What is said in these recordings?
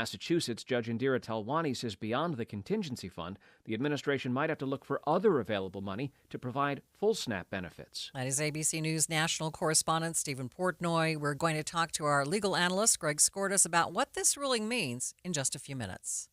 Massachusetts Judge Indira Talwani says beyond the contingency fund, the administration might have to look for other available money to provide full SNAP benefits. That is ABC News national correspondent Stephen Portnoy. We're going to talk to our legal analyst, Greg Skordas, about what this ruling means in just a few minutes.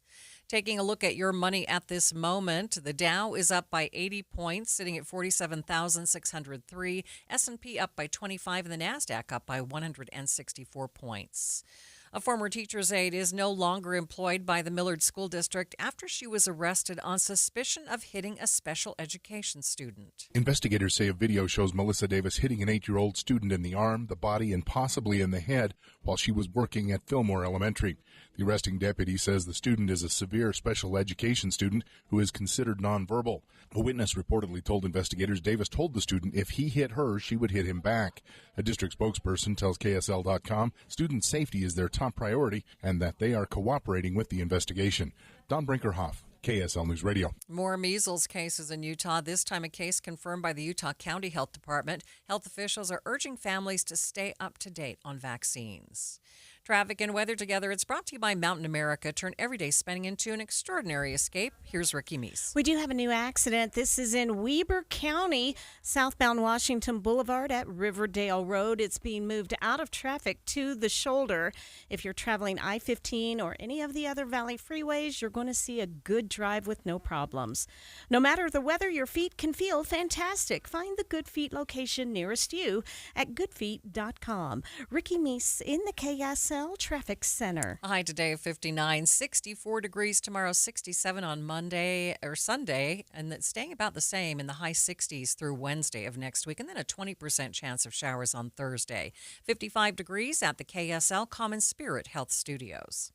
Taking a look at your money at this moment, the Dow is up by 80 points, sitting at 47,603. S&P up by 25, and the NASDAQ up by 164 points. A former teacher's aide is no longer employed by the Millard School District after she was arrested on suspicion of hitting a special education student. Investigators say a video shows Melissa Davis hitting an 8-year-old student in the arm, the body, and possibly in the head while she was working at Fillmore Elementary. The arresting deputy says the student is a severe special education student who is considered nonverbal. A witness reportedly told investigators Davis told the student if he hit her, she would hit him back. A district spokesperson tells KSL.com student safety is their top priority and that they are cooperating with the investigation. Don Brinkerhoff, KSL News Radio. More measles cases in Utah, this time a case confirmed by the Utah County Health Department. Health officials are urging families to stay up to date on vaccines. Traffic and weather together. It's brought to you by Mountain America. Turn everyday spending into an extraordinary escape. Here's Ricky Meese. We do have a new accident. This is in Weber County, southbound Washington Boulevard at Riverdale Road. It's being moved out of traffic to the shoulder. If you're traveling I-15 or any of the other Valley freeways, you're going to see a good drive with no problems. No matter the weather, your feet can feel fantastic. Find the Good Feet location nearest you at goodfeet.com. Ricky Meese in the KSL Traffic Center. A high today of 59, 64 degrees tomorrow, 67 on Monday or Sunday, and it's staying about the same in the high 60s through Wednesday of next week, and then a 20% chance of showers on Thursday. 55 degrees at the KSL Common Spirit Health Studios.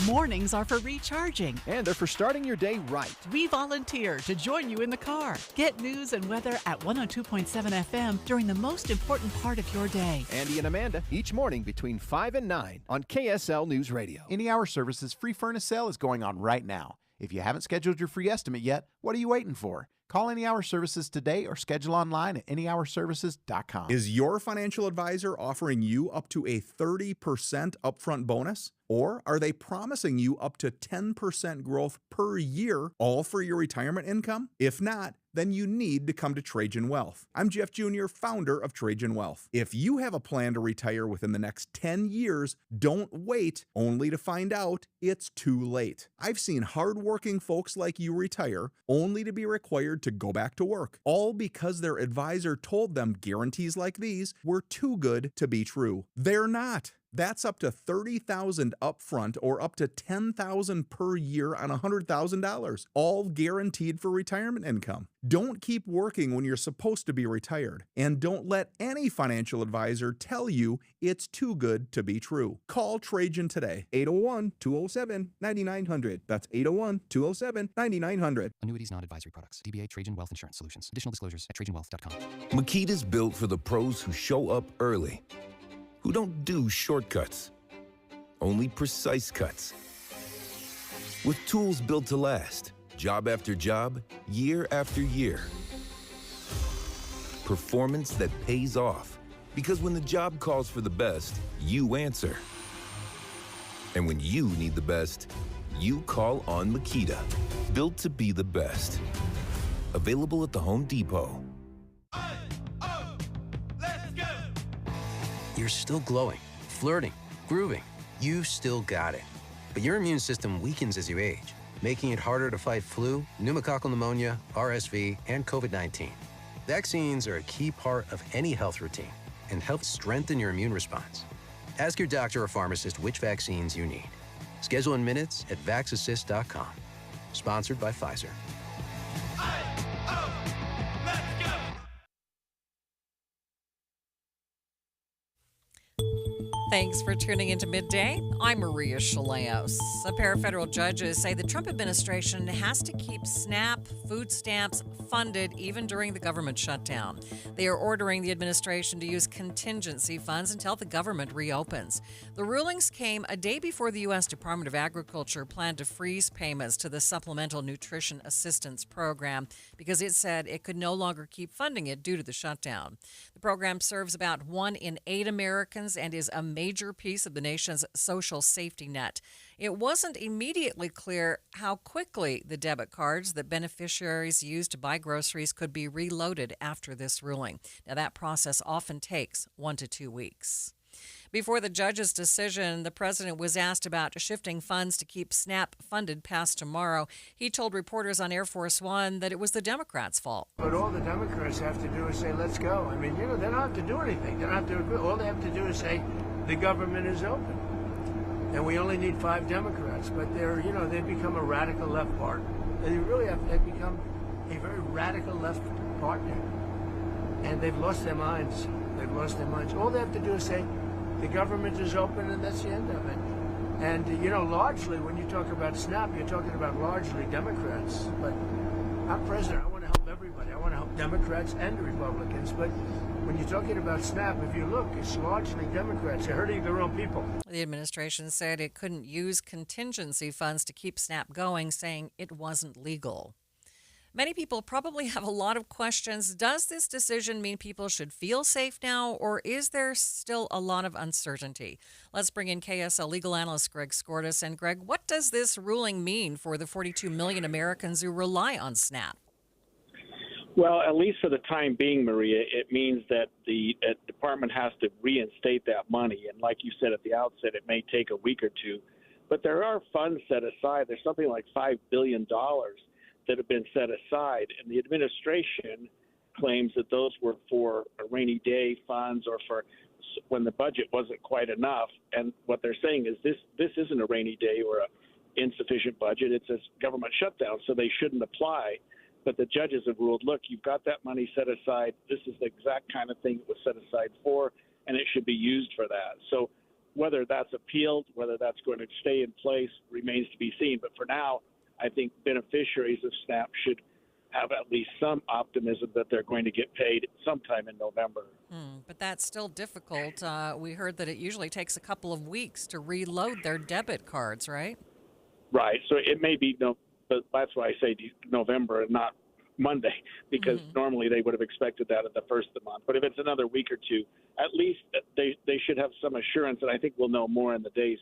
Mornings are for recharging. And they're for starting your day right. We volunteer to join you in the car. Get news and weather at 102.7 FM during the most important part of your day. Andy and Amanda, each morning between 5 and 9 on KSL News Radio. Any Hour Services free furnace sale is going on right now. If you haven't scheduled your free estimate yet, what are you waiting for? Call Any Hour Services today or schedule online at anyhourservices.com. Is your financial advisor offering you up to a 30% upfront bonus? Or are they promising you up to 10% growth per year, all for your retirement income? If not, then you need to come to Trajan Wealth. I'm Jeff Jr., founder of Trajan Wealth. If you have a plan to retire within the next 10 years, don't wait only to find out it's too late. I've seen hardworking folks like you retire only to be required to go back to work, all because their advisor told them guarantees like these were too good to be true. They're not. That's up to $30,000 upfront or up to $10,000 per year on $100,000, all guaranteed for retirement income. Don't keep working when you're supposed to be retired, and don't let any financial advisor tell you it's too good to be true. Call Trajan today, 801-207-9900. That's 801-207-9900. Annuities, non-advisory products. DBA Trajan Wealth Insurance Solutions. Additional disclosures at TrajanWealth.com. Makita's built for the pros who show up early, who don't do shortcuts, only precise cuts. With tools built to last, job after job, year after year. Performance that pays off, because when the job calls for the best, you answer. And when you need the best, you call on Makita. Built to be the best. Available at the Home Depot. You're still glowing, flirting, grooving. You still got it. But your immune system weakens as you age, making it harder to fight flu, pneumococcal pneumonia, RSV, and COVID-19. Vaccines are a key part of any health routine and help strengthen your immune response. Ask your doctor or pharmacist which vaccines you need. Schedule in minutes at vaxassist.com. Sponsored by Pfizer. Thanks for tuning into Midday. I'm Maria Shilaos. A pair of federal judges say the Trump administration has to keep SNAP food stamps funded even during the government shutdown. They are ordering the administration to use contingency funds until the government reopens. The rulings came a day before the U.S. Department of Agriculture planned to freeze payments to the Supplemental Nutrition Assistance Program because it said it could no longer keep funding it due to the shutdown. The program serves about 1 in 8 Americans and is a major major piece of the nation's social safety net. It wasn't immediately clear how quickly the debit cards that beneficiaries used to buy groceries could be reloaded after this ruling. Now, that process often takes 1 to 2 weeks. Before the judge's decision, the president was asked about shifting funds to keep SNAP funded past tomorrow. He told reporters on Air Force One that it was the Democrats' fault. But all the Democrats have to do is say, let's go. I mean, they don't have to do anything. They don't have to agree. All they have to do is say, the government is open. And we only need 5 Democrats. But they've become a radical left party. They've become a very radical left partner. And they've lost their minds. All they have to do is say, the government is open, and that's the end of it. And, largely, when you talk about SNAP, you're talking about largely Democrats. But I'm president. I want to help everybody. I want to help Democrats and Republicans. But when you're talking about SNAP, if you look, it's largely Democrats. They're hurting their own people. The administration said it couldn't use contingency funds to keep SNAP going, saying it wasn't legal. Many people probably have a lot of questions. Does this decision mean people should feel safe now, or is there still a lot of uncertainty? Let's bring in KSL legal analyst Greg Skordas. And Greg, what does this ruling mean for the 42 million Americans who rely on SNAP? Well, at least for the time being, Maria, it means that the department has to reinstate that money. And like you said at the outset, it may take a week or two. But there are funds set aside. There's something like $5 billion that have been set aside, and the administration claims that those were for a rainy day funds or for when the budget wasn't quite enough. And what they're saying is this isn't a rainy day or a insufficient budget. It's a government shutdown, so they shouldn't apply. But the judges have ruled, look, you've got that money set aside. This is the exact kind of thing it was set aside for, and it should be used for that. So whether that's appealed, whether that's going to stay in place remains to be seen. But for now, I think beneficiaries of SNAP should have at least some optimism that they're going to get paid sometime in November. But that's still difficult. We heard that it usually takes a couple of weeks to reload their debit cards, right? Right. So it may be, but that's why I say November and not Monday, because normally they would have expected that at the first of the month. But if it's another week or two, at least they should have some assurance, and I think we'll know more in the days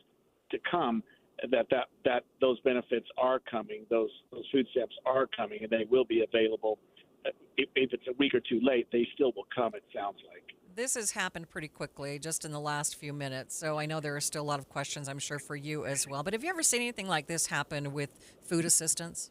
to come, that those benefits are coming, those food stamps are coming, and they will be available. If it's a week or two late, they still will come, it sounds like. This has happened pretty quickly, just in the last few minutes, so I know there are still a lot of questions, I'm sure, for you as well. But have you ever seen anything like this happen with food assistance?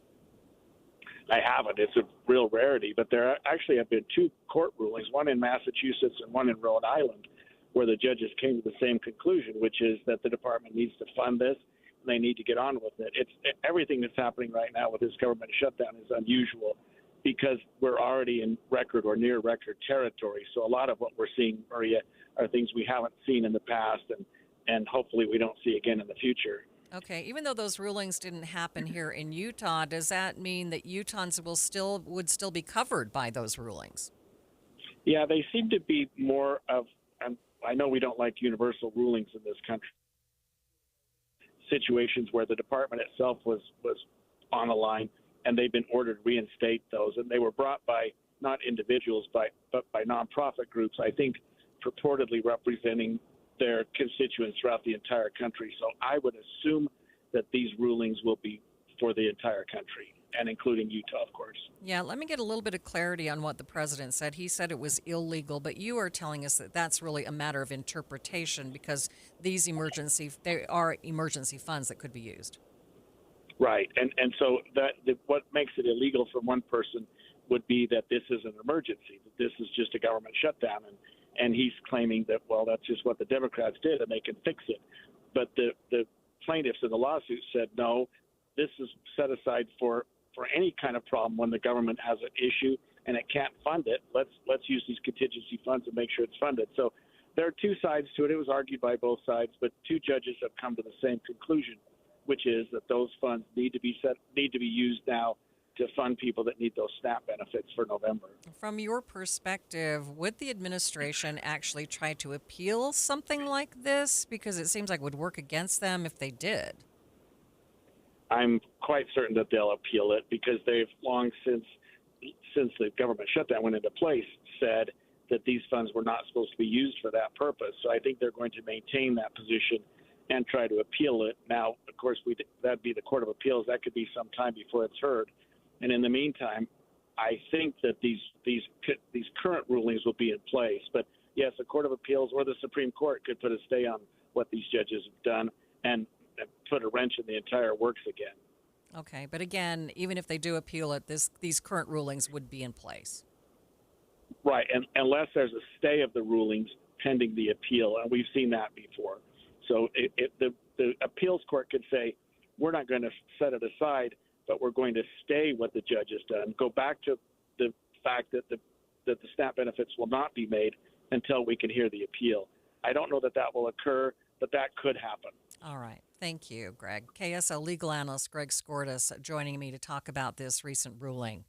I haven't. It's a real rarity, but there actually have been 2 court rulings, one in Massachusetts and one in Rhode Island, where the judges came to the same conclusion, which is that the department needs to fund this. They need to get on with it. Everything that's happening right now with this government shutdown is unusual because we're already in record or near record territory. So a lot of what we're seeing, Maria, are things we haven't seen in the past and hopefully we don't see again in the future. Okay, even though those rulings didn't happen here in Utah, does that mean that Utahns would still be covered by those rulings? Yeah, they seem to be more of, I know we don't like universal rulings in this country, situations where the department itself was on the line and they've been ordered to reinstate those. And they were brought by not individuals, but by nonprofit groups, I think purportedly representing their constituents throughout the entire country. So I would assume that these rulings will be for the entire country, and including Utah, of course. Yeah, let me get a little bit of clarity on what the president said. He said it was illegal, but you are telling us that that's really a matter of interpretation because they are emergency funds that could be used. Right, and so what makes it illegal for one person would be that this is an emergency, that this is just a government shutdown, and he's claiming that, well, that's just what the Democrats did and they can fix it. But the plaintiffs in the lawsuit said, no, this is set aside for any kind of problem when the government has an issue and it can't fund it. Let's use these contingency funds and make sure it's funded. So there are 2 sides to it. It was argued by both sides, but 2 judges have come to the same conclusion, which is that those funds need to be used now to fund people that need those SNAP benefits for November. From your perspective, would the administration actually try to appeal something like this? Because it seems like it would work against them if they did. I'm quite certain that they'll appeal it because they've long since the government shutdown went into place said that these funds were not supposed to be used for that purpose. So I think they're going to maintain that position and try to appeal it. Now, of course, that'd be the Court of Appeals. That could be some time before it's heard. And in the meantime, I think that these current rulings will be in place. But yes, the Court of Appeals or the Supreme Court could put a stay on what these judges have done and put a wrench in the entire works again. Okay, but again, even if they do appeal it, these current rulings would be in place. Right, and unless there's a stay of the rulings pending the appeal, and we've seen that before. So the appeals court could say, we're not going to set it aside, but we're going to stay what the judge has done, go back to the fact that the SNAP benefits will not be made until we can hear the appeal. I don't know that will occur, but that could happen. All right. Thank you, Greg. KSL legal analyst Greg Skordas joining me to talk about this recent ruling.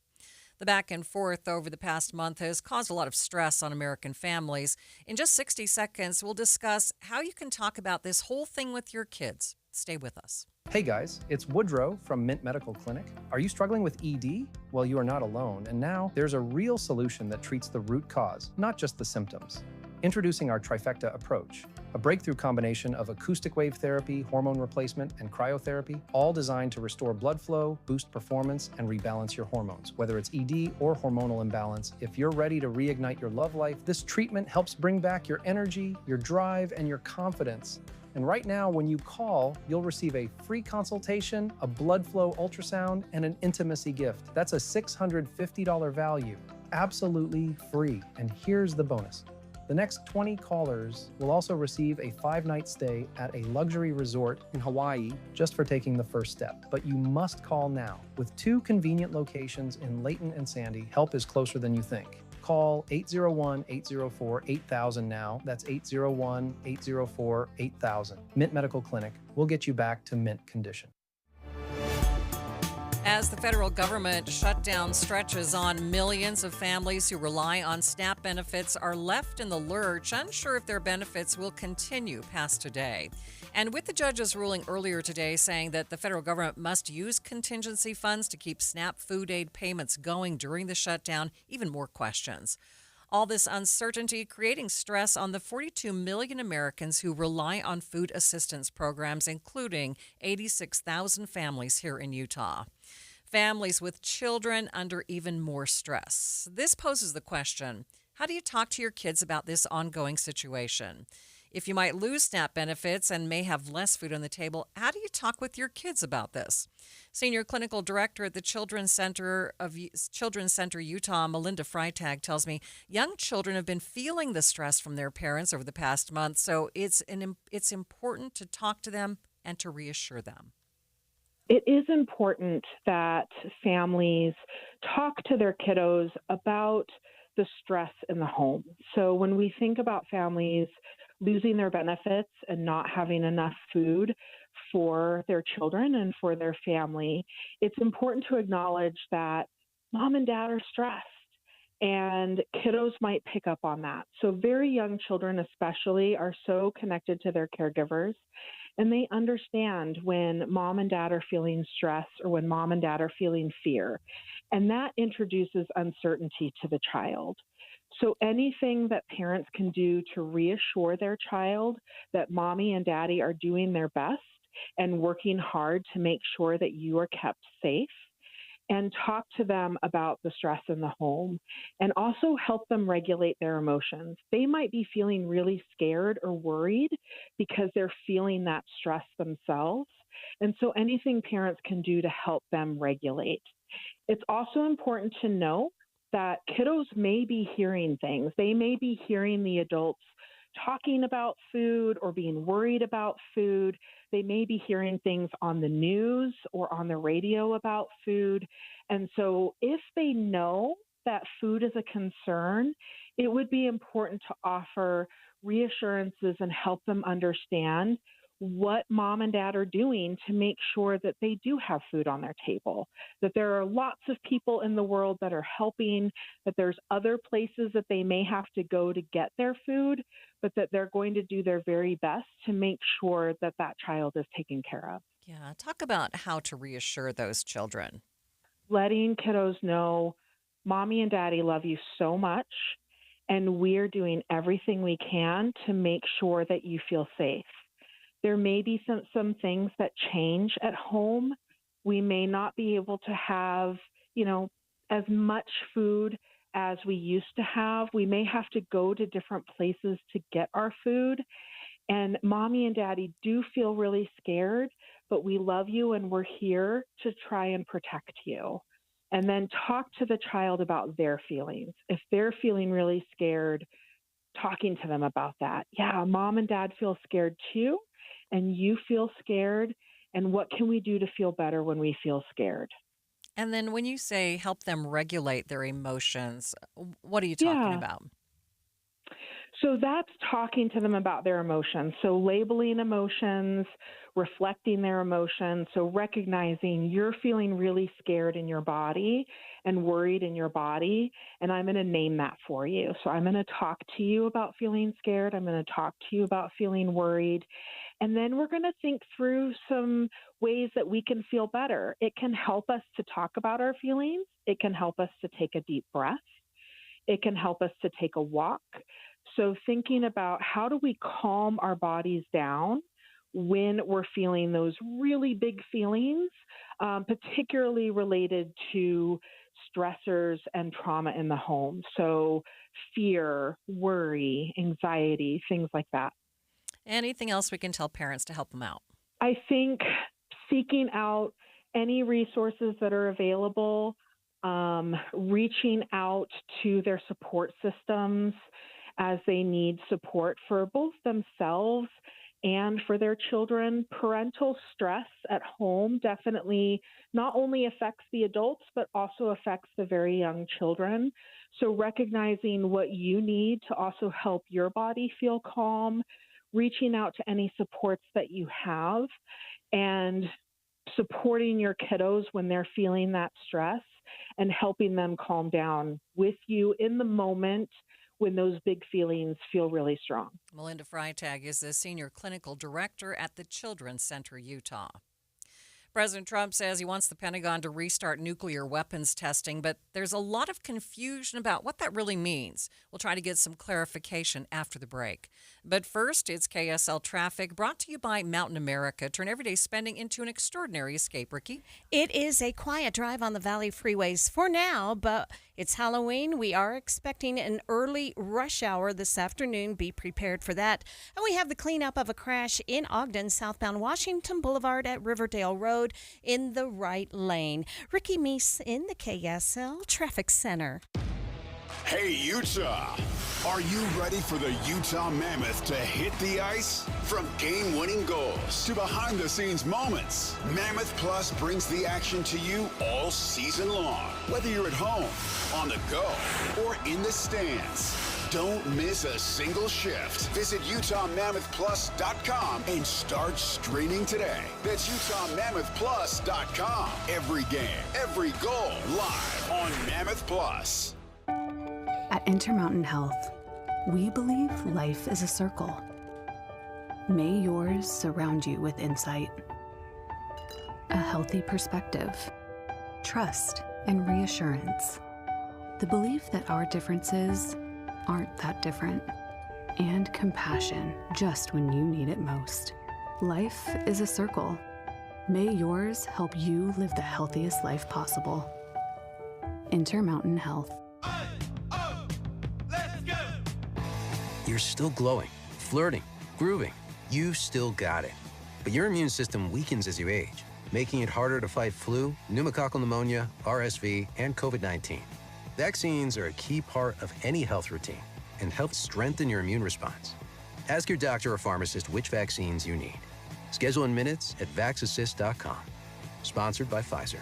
The back and forth over the past month has caused a lot of stress on American families. In just 60 seconds, we'll discuss how you can talk about this whole thing with your kids. Stay with us. Hey guys, it's Woodrow from Mint Medical Clinic. Are you struggling with ED? Well, you are not alone, and now there's a real solution that treats the root cause, not just the symptoms. Introducing our trifecta approach, a breakthrough combination of acoustic wave therapy, hormone replacement, and cryotherapy, all designed to restore blood flow, boost performance, and rebalance your hormones. Whether it's ED or hormonal imbalance, if you're ready to reignite your love life, this treatment helps bring back your energy, your drive, and your confidence. And right now, when you call, you'll receive a free consultation, a blood flow ultrasound, and an intimacy gift. That's a $650 value, absolutely free. And here's the bonus. The next 20 callers will also receive a 5-night stay at a luxury resort in Hawaii just for taking the first step. But you must call now. With 2 convenient locations in Layton and Sandy, help is closer than you think. Call 801-804-8000 now. That's 801-804-8000. Mint Medical Clinic. We'll get you back to mint condition. As the federal government shutdown stretches on, millions of families who rely on SNAP benefits are left in the lurch, unsure if their benefits will continue past today. And with the judge's ruling earlier today saying that the federal government must use contingency funds to keep SNAP food aid payments going during the shutdown, even more questions. All this uncertainty creating stress on the 42 million Americans who rely on food assistance programs, including 86,000 families here in Utah. Families with children under even more stress. This poses the question, how do you talk to your kids about this ongoing situation? If you might lose SNAP benefits and may have less food on the table, how do you talk with your kids about this? Senior Clinical Director at the Children's Center Utah, Melinda Freitag, tells me young children have been feeling the stress from their parents over the past month, so it's important to talk to them and to reassure them. It is important that families talk to their kiddos about the stress in the home. So when we think about families losing their benefits and not having enough food for their children and for their family, it's important to acknowledge that mom and dad are stressed, and kiddos might pick up on that. So very young children especially are so connected to their caregivers, and they understand when mom and dad are feeling stress or when mom and dad are feeling fear. And that introduces uncertainty to the child. So anything that parents can do to reassure their child that mommy and daddy are doing their best and working hard to make sure that you are kept safe, and talk to them about the stress in the home, and also help them regulate their emotions. They might be feeling really scared or worried because they're feeling that stress themselves. And so anything parents can do to help them regulate. It's also important to know that kiddos may be hearing things. They may be hearing the adults talking about food or being worried about food. They may be hearing things on the news or on the radio about food. And so if they know that food is a concern, it would be important to offer reassurances and help them understand what mom and dad are doing to make sure that they do have food on their table, that there are lots of people in the world that are helping, that there's other places that they may have to go to get their food, but that they're going to do their very best to make sure that that child is taken care of. Yeah, talk about how to reassure those children. Letting kiddos know, mommy and daddy love you so much, and we're doing everything we can to make sure that you feel safe. There may be some things that change at home. We may not be able to have, as much food as we used to have. We may have to go to different places to get our food. And mommy and daddy do feel really scared, but we love you and we're here to try and protect you. And then talk to the child about their feelings. If they're feeling really scared, talking to them about that. Yeah, mom and dad feel scared too, and you feel scared. And what can we do to feel better when we feel scared? And then when you say help them regulate their emotions, what are you talking about? So that's talking to them about their emotions. So labeling emotions, reflecting their emotions. So recognizing you're feeling really scared in your body and worried in your body, and I'm going to name that for you. So I'm going to talk to you about feeling scared. I'm going to talk to you about feeling worried. And then we're going to think through some ways that we can feel better. It can help us to talk about our feelings. It can help us to take a deep breath. It can help us to take a walk. So thinking about how do we calm our bodies down when we're feeling those really big feelings, particularly related to stressors and trauma in the home. So fear, worry, anxiety, things like that. Anything else we can tell parents to help them out? I think seeking out any resources that are available, reaching out to their support systems as they need support for both themselves and for their children. Parental stress at home definitely not only affects the adults, but also affects the very young children. So recognizing what you need to also help your body feel calm, reaching out to any supports that you have, and supporting your kiddos when they're feeling that stress and helping them calm down with you in the moment when those big feelings feel really strong. Melinda Freitag is the Senior Clinical Director at the Children's Center Utah. President Trump says he wants the Pentagon to restart nuclear weapons testing, but there's a lot of confusion about what that really means. We'll try to get some clarification after the break. But first, it's KSL Traffic, brought to you by Mountain America. Turn everyday spending into an extraordinary escape, Ricky. It is a quiet drive on the Valley freeways for now, but it's Halloween. We are expecting an early rush hour this afternoon. Be prepared for that. And we have the cleanup of a crash in Ogden, southbound Washington Boulevard at Riverdale Road in the right lane. Ricky Meese in the KSL Traffic Center. Hey, Utah! Are you ready for the Utah Mammoth to hit the ice? From game-winning goals to behind-the-scenes moments, Mammoth Plus brings the action to you all season long. Whether you're at home, on the go, or in the stands, don't miss a single shift. Visit UtahMammothPlus.com and start streaming today. That's UtahMammothPlus.com. Every game, every goal, live on Mammoth Plus. At Intermountain Health, we believe life is a circle. May yours surround you with insight, a healthy perspective, trust, and reassurance. The belief that our differences aren't that different, and compassion just when you need it most. Life is a circle. May yours help you live the healthiest life possible. Intermountain Health. You're still glowing, flirting, grooving. You still got it. But your immune system weakens as you age, making it harder to fight flu, pneumococcal pneumonia, RSV, and COVID-19. Vaccines are a key part of any health routine and help strengthen your immune response. Ask your doctor or pharmacist which vaccines you need. Schedule in minutes at VaxAssist.com. Sponsored by Pfizer.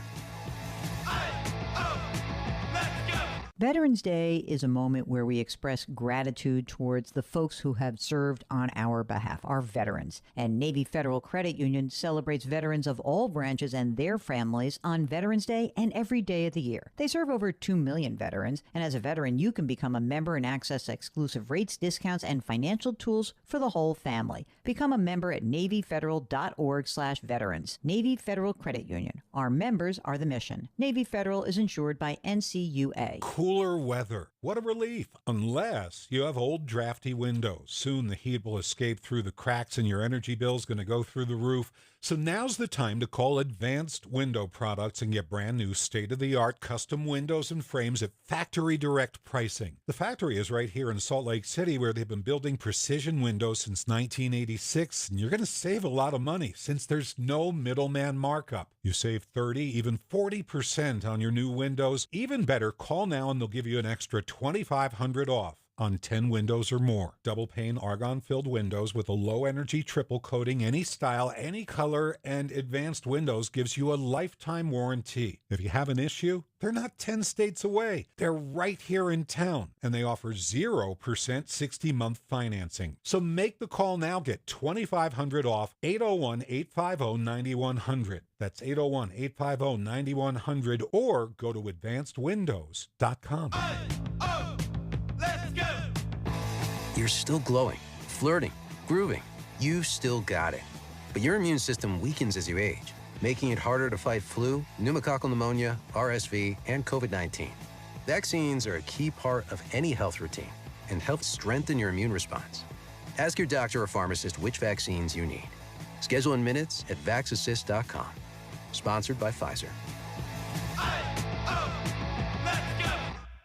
Veterans Day is a moment where we express gratitude towards the folks who have served on our behalf, our veterans. And Navy Federal Credit Union celebrates veterans of all branches and their families on Veterans Day and every day of the year. They serve over 2 million veterans, and as a veteran, you can become a member and access exclusive rates, discounts, and financial tools for the whole family. Become a member at NavyFederal.org/veterans. Navy Federal Credit Union. Our members are the mission. Navy Federal is insured by NCUA. cooler weather. What a relief, unless you have old drafty windows. Soon the heat will escape through the cracks and your energy bill's going to go through the roof. So now's the time to call Advanced Window Products and get brand new state-of-the-art custom windows and frames at factory direct pricing. The factory is right here in Salt Lake City, where they've been building precision windows since 1986, and you're going to save a lot of money since there's no middleman markup. You save 30, even 40% on your new windows. Even better, call now and they'll give you an extra $2,500 off on 10 windows or more. Double pane argon-filled windows with a low-energy triple coating, any style, any color, and Advanced Windows gives you a lifetime warranty. If you have an issue, they're not 10 states away. They're right here in town, and they offer 0% 60-month financing. So make the call now. Get $2,500 off. 801-850-9100. That's 801-850-9100, or go to advancedwindows.com. You're still glowing, flirting, grooving. You still got it. But your immune system weakens as you age, making it harder to fight flu, pneumococcal pneumonia, RSV, and COVID-19. Vaccines are a key part of any health routine and help strengthen your immune response. Ask your doctor or pharmacist which vaccines you need. Schedule in minutes at vaxassist.com. Sponsored by Pfizer.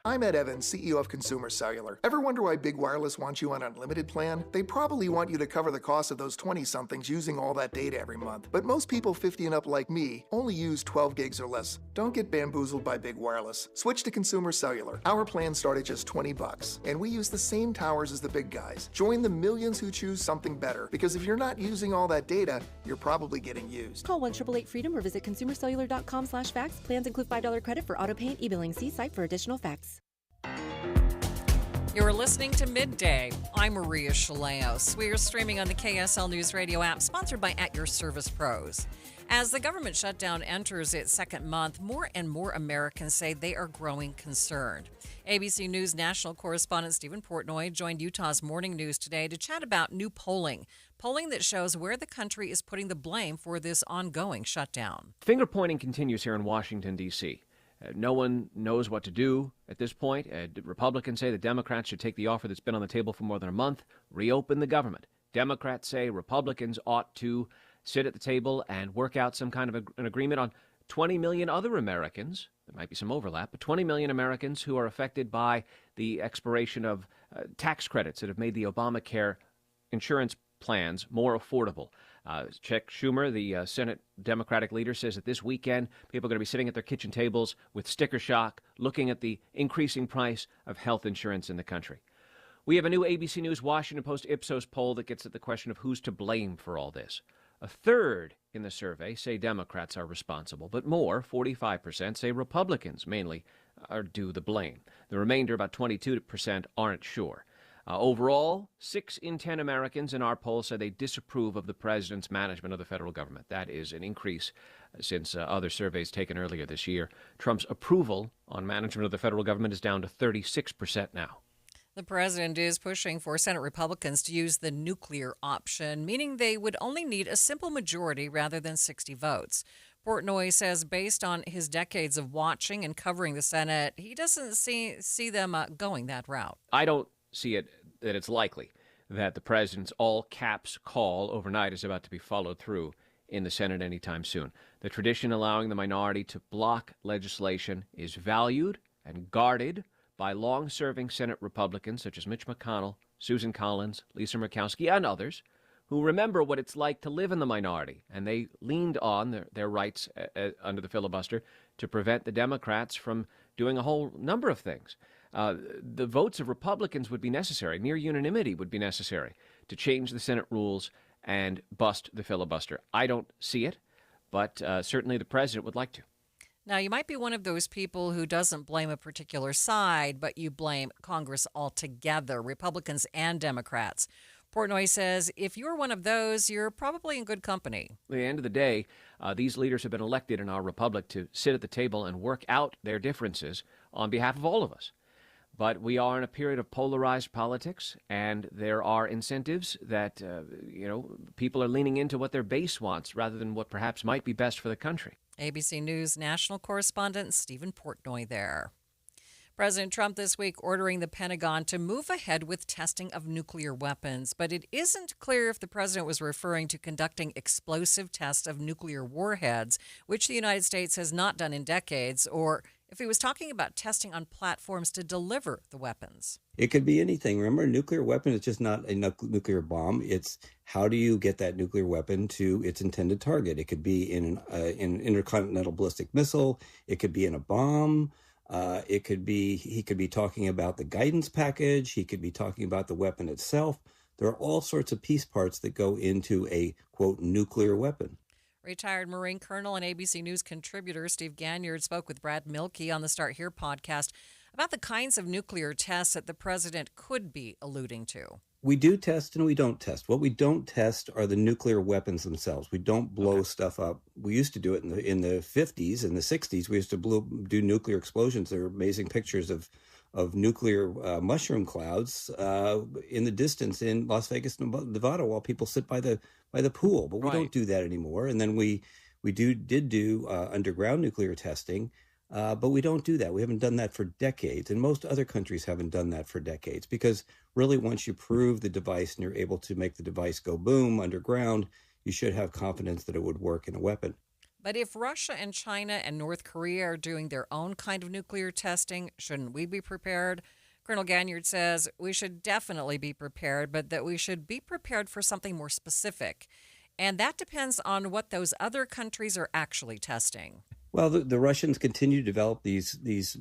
I'm Ed Evans, CEO of Consumer Cellular. Ever wonder why Big Wireless wants you on an unlimited plan? They probably want you to cover the cost of those 20-somethings using all that data every month. But most people 50 and up like me only use 12 gigs or less. Don't get bamboozled by Big Wireless. Switch to Consumer Cellular. Our plans start at just $20, and we use the same towers as the big guys. Join the millions who choose something better, because if you're not using all that data, you're probably getting used. Call 1-888-FREEDOM or visit consumercellular.com/fax. Plans include $5 credit for auto pay and e-billing. See site for additional facts. You're listening to Midday. I'm Maria Shilaos. We are streaming on the KSL News Radio app, sponsored by At Your Service Pros. As the government shutdown enters its second month, more and more Americans say they are growing concerned. ABC News national correspondent Stephen Portnoy joined Utah's Morning News today to chat about new polling that shows where the country is putting the blame for this ongoing shutdown. Finger pointing continues here in Washington, D.C. No one knows what to do at this point. Republicans say the Democrats should take the offer that's been on the table for more than a month, reopen the government. Democrats say Republicans ought to sit at the table and work out some kind of an agreement on 20 million other Americans. There might be some overlap, but 20 million Americans who are affected by the expiration of tax credits that have made the Obamacare insurance plans more affordable. Chuck Schumer, the Senate Democratic leader, says that this weekend people are going to be sitting at their kitchen tables with sticker shock, looking at the increasing price of health insurance in the country. We have a new ABC News Washington Post Ipsos poll that gets at the question of who's to blame for all this. A third in the survey say Democrats are responsible, but more, 45%, say Republicans mainly are due the blame. The remainder, about 22%, aren't sure. Overall, 6 in 10 Americans in our poll say they disapprove of the president's management of the federal government. That is an increase since other surveys taken earlier this year. Trump's approval on management of the federal government is down to 36% now. The president is pushing for Senate Republicans to use the nuclear option, meaning they would only need a simple majority rather than 60 votes. Portnoy says based on his decades of watching and covering the Senate, he doesn't see them going that route. I don't see it that it's likely that the president's all-caps call overnight is about to be followed through in the Senate anytime soon. The tradition allowing the minority to block legislation is valued and guarded by long-serving Senate Republicans such as Mitch McConnell, Susan Collins, Lisa Murkowski, and others who remember what it's like to live in the minority, and they leaned on their rights under the filibuster to prevent the Democrats from doing a whole number of things. The votes of Republicans would be necessary, near unanimity would be necessary, to change the Senate rules and bust the filibuster. I don't see it, but certainly the president would like to. Now, you might be one of those people who doesn't blame a particular side, but you blame Congress altogether, Republicans and Democrats. Portnoy says if you're one of those, you're probably in good company. At the end of the day, these leaders have been elected in our republic to sit at the table and work out their differences on behalf of all of us. But we are in a period of polarized politics, and there are incentives that, people are leaning into what their base wants rather than what perhaps might be best for the country. ABC News national correspondent Stephen Portnoy there. President Trump this week ordering the Pentagon to move ahead with testing of nuclear weapons, but it isn't clear if the president was referring to conducting explosive tests of nuclear warheads, which the United States has not done in decades, or if he was talking about testing on platforms to deliver the weapons. It could be anything. Remember, a nuclear weapon is just not a nuclear bomb. It's how do you get that nuclear weapon to its intended target? It could be in an intercontinental ballistic missile. It could be in a bomb. He could be talking about the guidance package. He could be talking about the weapon itself. There are all sorts of piece parts that go into a, quote, nuclear weapon. Retired Marine Colonel and ABC News contributor Steve Ganyard spoke with Brad Milkey on the Start Here podcast about the kinds of nuclear tests that the president could be alluding to. We do test and we don't test. What we don't test are the nuclear weapons themselves. We don't blow stuff up. We used to do it in the 50s and the 60s. We used to do nuclear explosions. There are amazing pictures of nuclear mushroom clouds in the distance in Las Vegas, Nevada, while people sit by the pool. But we don't do that anymore. And then we did do underground nuclear testing. But we don't do that. We haven't done that for decades. And most other countries haven't done that for decades because really once you prove the device and you're able to make the device go boom underground, you should have confidence that it would work in a weapon. But if Russia and China and North Korea are doing their own kind of nuclear testing, shouldn't we be prepared? Colonel Ganyard says we should definitely be prepared, but that we should be prepared for something more specific. And that depends on what those other countries are actually testing. Well, the Russians continue to develop these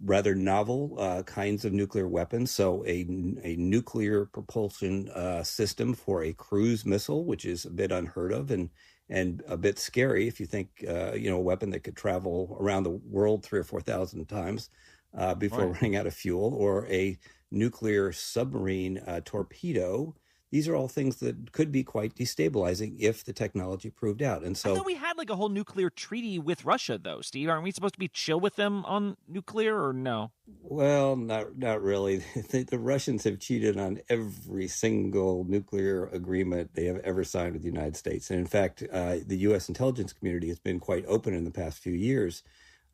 rather novel kinds of nuclear weapons. So a nuclear propulsion system for a cruise missile, which is a bit unheard of and a bit scary if you think, a weapon that could travel around the world 3,000 or 4,000 times before running out of fuel, or a nuclear submarine torpedo. These are all things that could be quite destabilizing if the technology proved out. And so I thought we had like a whole nuclear treaty with Russia, though, Steve. Aren't we supposed to be chill with them on nuclear, or no? Well, not really. The Russians have cheated on every single nuclear agreement they have ever signed with the United States. And in fact, the U.S. intelligence community has been quite open in the past few years,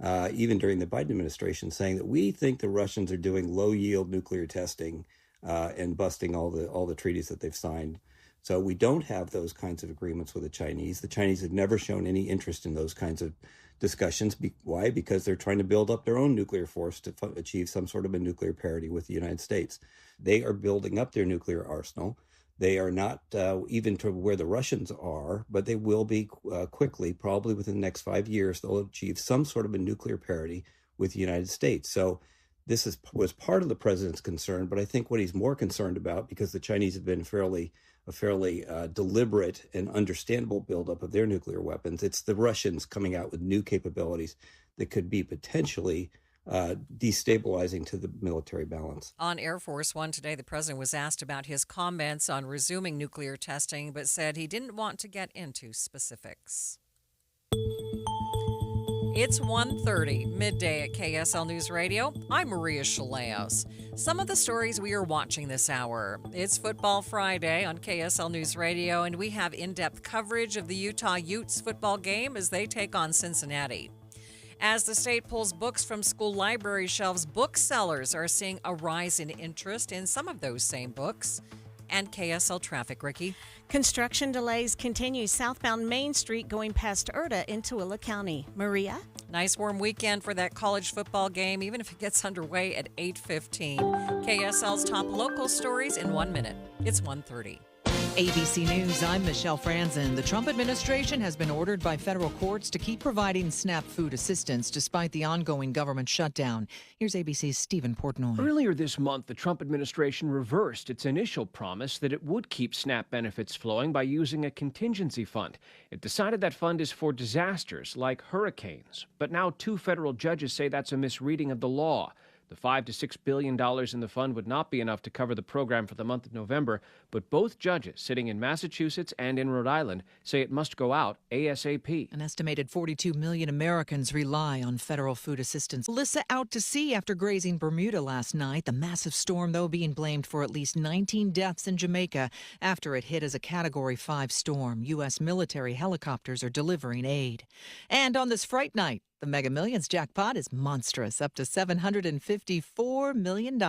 even during the Biden administration, saying that we think the Russians are doing low-yield nuclear testing and busting all the treaties that they've signed. So we don't have those kinds of agreements with the Chinese. The Chinese have never shown any interest in those kinds of discussions. Why? Because they're trying to build up their own nuclear force to achieve some sort of a nuclear parity with the United States. They are building up their nuclear arsenal. They are not even to where the Russians are, but they will be quickly, probably within the next 5 years, they'll achieve some sort of a nuclear parity with the United States. So this was part of the president's concern, but I think what he's more concerned about, because the Chinese have been a fairly deliberate and understandable buildup of their nuclear weapons, it's the Russians coming out with new capabilities that could be potentially destabilizing to the military balance. On Air Force One today, the president was asked about his comments on resuming nuclear testing, but said he didn't want to get into specifics. It's 1:30, midday at KSL News Radio. I'm Maria Shilaos. Some of the stories we are watching this hour. It's Football Friday on KSL News Radio, and we have in-depth coverage of the Utah Utes football game as they take on Cincinnati. As the state pulls books from school library shelves, booksellers are seeing a rise in interest in some of those same books. And KSL traffic, Ricky. Construction delays continue southbound Main Street going past Erta in Tooele County. Maria? Nice warm weekend for that college football game, even if it gets underway at 8:15. KSL's top local stories in 1 minute. It's 1:30. ABC News, I'm Michelle Franzen. The Trump administration has been ordered by federal courts to keep providing SNAP food assistance despite the ongoing government shutdown. Here's ABC's Stephen Portnoy. Earlier this month, the Trump administration reversed its initial promise that it would keep SNAP benefits flowing by using a contingency fund. It decided that fund is for disasters like hurricanes. But now 2 federal judges say that's a misreading of the law. The $5 to $6 billion in the fund would not be enough to cover the program for the month of November, but both judges sitting in Massachusetts and in Rhode Island say it must go out ASAP. An estimated 42 million Americans rely on federal food assistance. Alyssa out to sea after grazing Bermuda last night. The massive storm, though, being blamed for at least 19 deaths in Jamaica after it hit as a Category 5 storm. U.S. military helicopters are delivering aid. And on this fright night, The Mega Millions jackpot is monstrous, up to $754 million.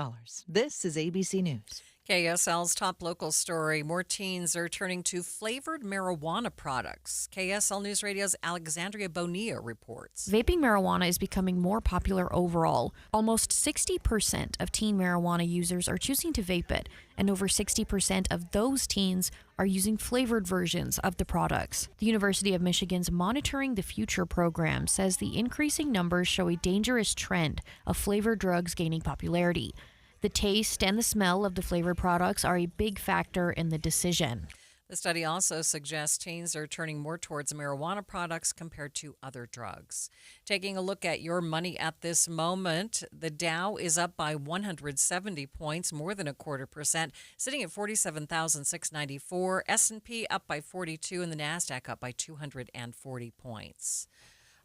This is ABC News. KSL's top local story. More teens are turning to flavored marijuana products. KSL News Radio's Alexandria Bonilla reports. Vaping marijuana is becoming more popular overall. Almost 60% of teen marijuana users are choosing to vape it, and over 60% of those teens are using flavored versions of the products. The University of Michigan's Monitoring the Future program says the increasing numbers show a dangerous trend of flavored drugs gaining popularity. The taste and the smell of the flavored products are a big factor in the decision. The study also suggests teens are turning more towards marijuana products compared to other drugs. Taking a look at your money at this moment, the Dow is up by 170 points, more than 0.25%, sitting at 47,694. S&P up by 42, and the NASDAQ up by 240 points.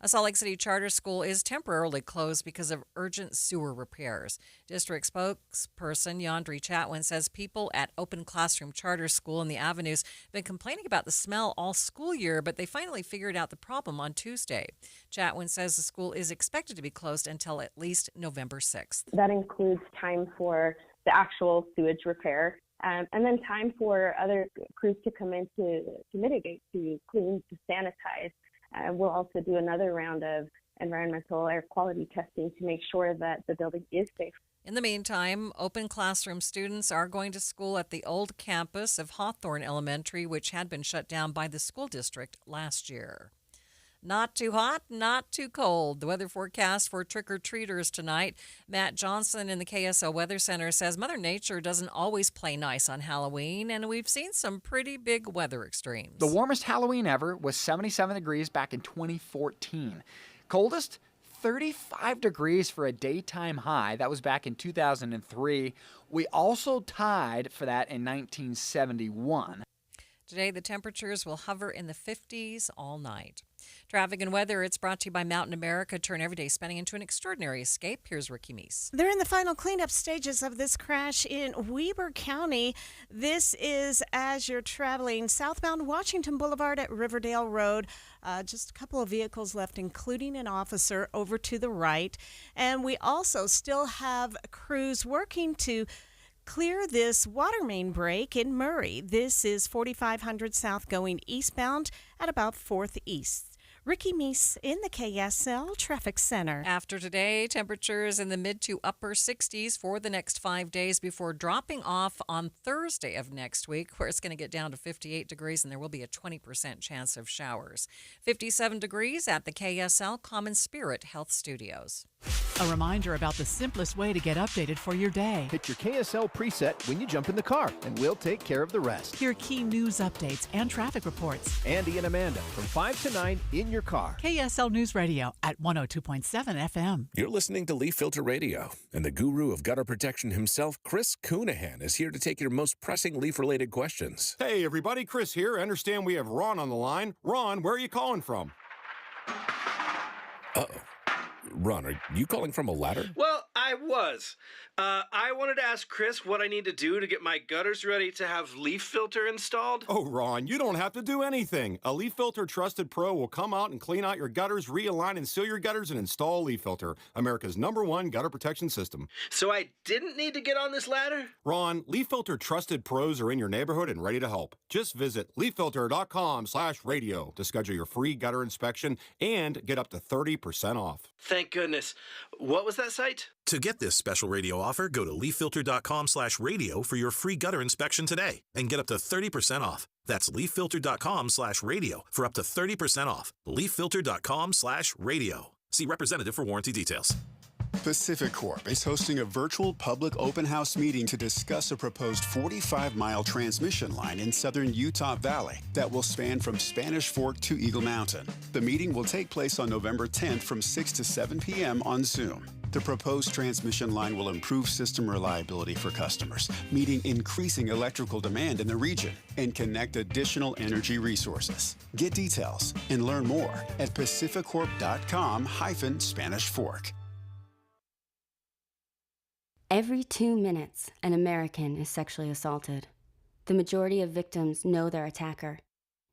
A Salt Lake City charter school is temporarily closed because of urgent sewer repairs. District spokesperson Yandri Chatwin says people at Open Classroom Charter School in the Avenues have been complaining about the smell all school year, but they finally figured out the problem on Tuesday. Chatwin says the school is expected to be closed until at least November 6th. That includes time for the actual sewage repair, and then time for other crews to come in to mitigate, to clean, to sanitize. We'll also do another round of environmental air quality testing to make sure that the building is safe. In the meantime, Open Classroom students are going to school at the old campus of Hawthorne Elementary, which had been shut down by the school district last year. Not too hot, not too cold. The weather forecast for trick-or-treaters tonight. Matt Johnson in the KSL Weather Center says Mother Nature doesn't always play nice on Halloween, and we've seen some pretty big weather extremes. The warmest Halloween ever was 77 degrees back in 2014. Coldest, 35 degrees for a daytime high. That was back in 2003. We also tied for that in 1971. Today, the temperatures will hover in the 50s all night. Traffic and weather, it's brought to you by Mountain America. Turn everyday spending into an extraordinary escape. Here's Ricky Meese. They're in the final cleanup stages of this crash in Weber County. This is as you're traveling southbound Washington Boulevard at Riverdale Road. Just a couple of vehicles left, including an officer over to the right. And we also still have crews working to clear this water main break in Murray. This is 4500 South going eastbound at about 4th East. Ricky Meese in the KSL Traffic Center. After today, temperatures in the mid to upper 60s for the next 5 days before dropping off on Thursday of next week, where it's going to get down to 58 degrees and there will be a 20% chance of showers. 57 degrees at the KSL Common Spirit Health Studios. A reminder about the simplest way to get updated for your day. Hit your KSL preset when you jump in the car, and we'll take care of the rest. Hear key news updates and traffic reports. Andy and Amanda from 5 to 9 in your car. KSL News Radio at 102.7 FM. You're listening to Leaf Filter Radio, and the guru of gutter protection himself, Chris Coonahan, is here to take your most pressing leaf-related questions. Hey, everybody, Chris here. I understand we have Ron on the line. Ron, where are you calling from? Uh-oh. Ron, are you calling from a ladder? Well, I was. I wanted to ask Chris what I need to do to get my gutters ready to have leaf filter installed. Oh, Ron, you don't have to do anything. A Leaf Filter Trusted Pro will come out and clean out your gutters, realign and seal your gutters, and install Leaf Filter, America's #1 gutter protection system. So I didn't need to get on this ladder? Ron, Leaf Filter Trusted Pros are in your neighborhood and ready to help. Just visit leaffilter.com/radio to schedule your free gutter inspection and get up to 30% off. Thank goodness. What was that site? To get this special radio offer, go to leaffilter.com/radio for your free gutter inspection today and get up to 30% off. That's leaffilter.com/radio for up to 30% off. leaffilter.com/radio. See representative for warranty details. Pacific Corp is hosting a virtual public open house meeting to discuss a proposed 45-mile transmission line in southern Utah Valley that will span from Spanish Fork to Eagle Mountain. The meeting will take place on November 10th from 6 to 7 p.m. on Zoom. The proposed transmission line will improve system reliability for customers, meeting increasing electrical demand in the region, and connect additional energy resources. Get details and learn more at pacificorp.com/Spanish Fork. Every 2 minutes, an American is sexually assaulted. The majority of victims know their attacker.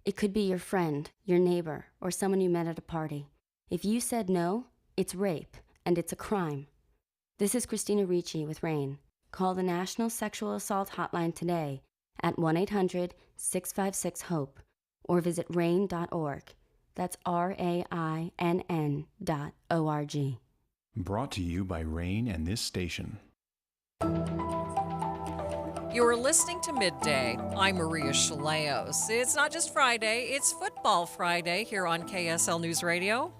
It could be your friend, your neighbor, or someone you met at a party. If you said no, It's rape, and it's a crime. This is Christina Ricci with RAIN. Call the National Sexual Assault Hotline today at 1-800-656-HOPE or visit RAIN.org. That's RAINN.org. Brought to you by RAIN and this station. You're listening to Midday. I'm Maria Shilaos. It's not just Friday, it's Football Friday here on KSL News Radio.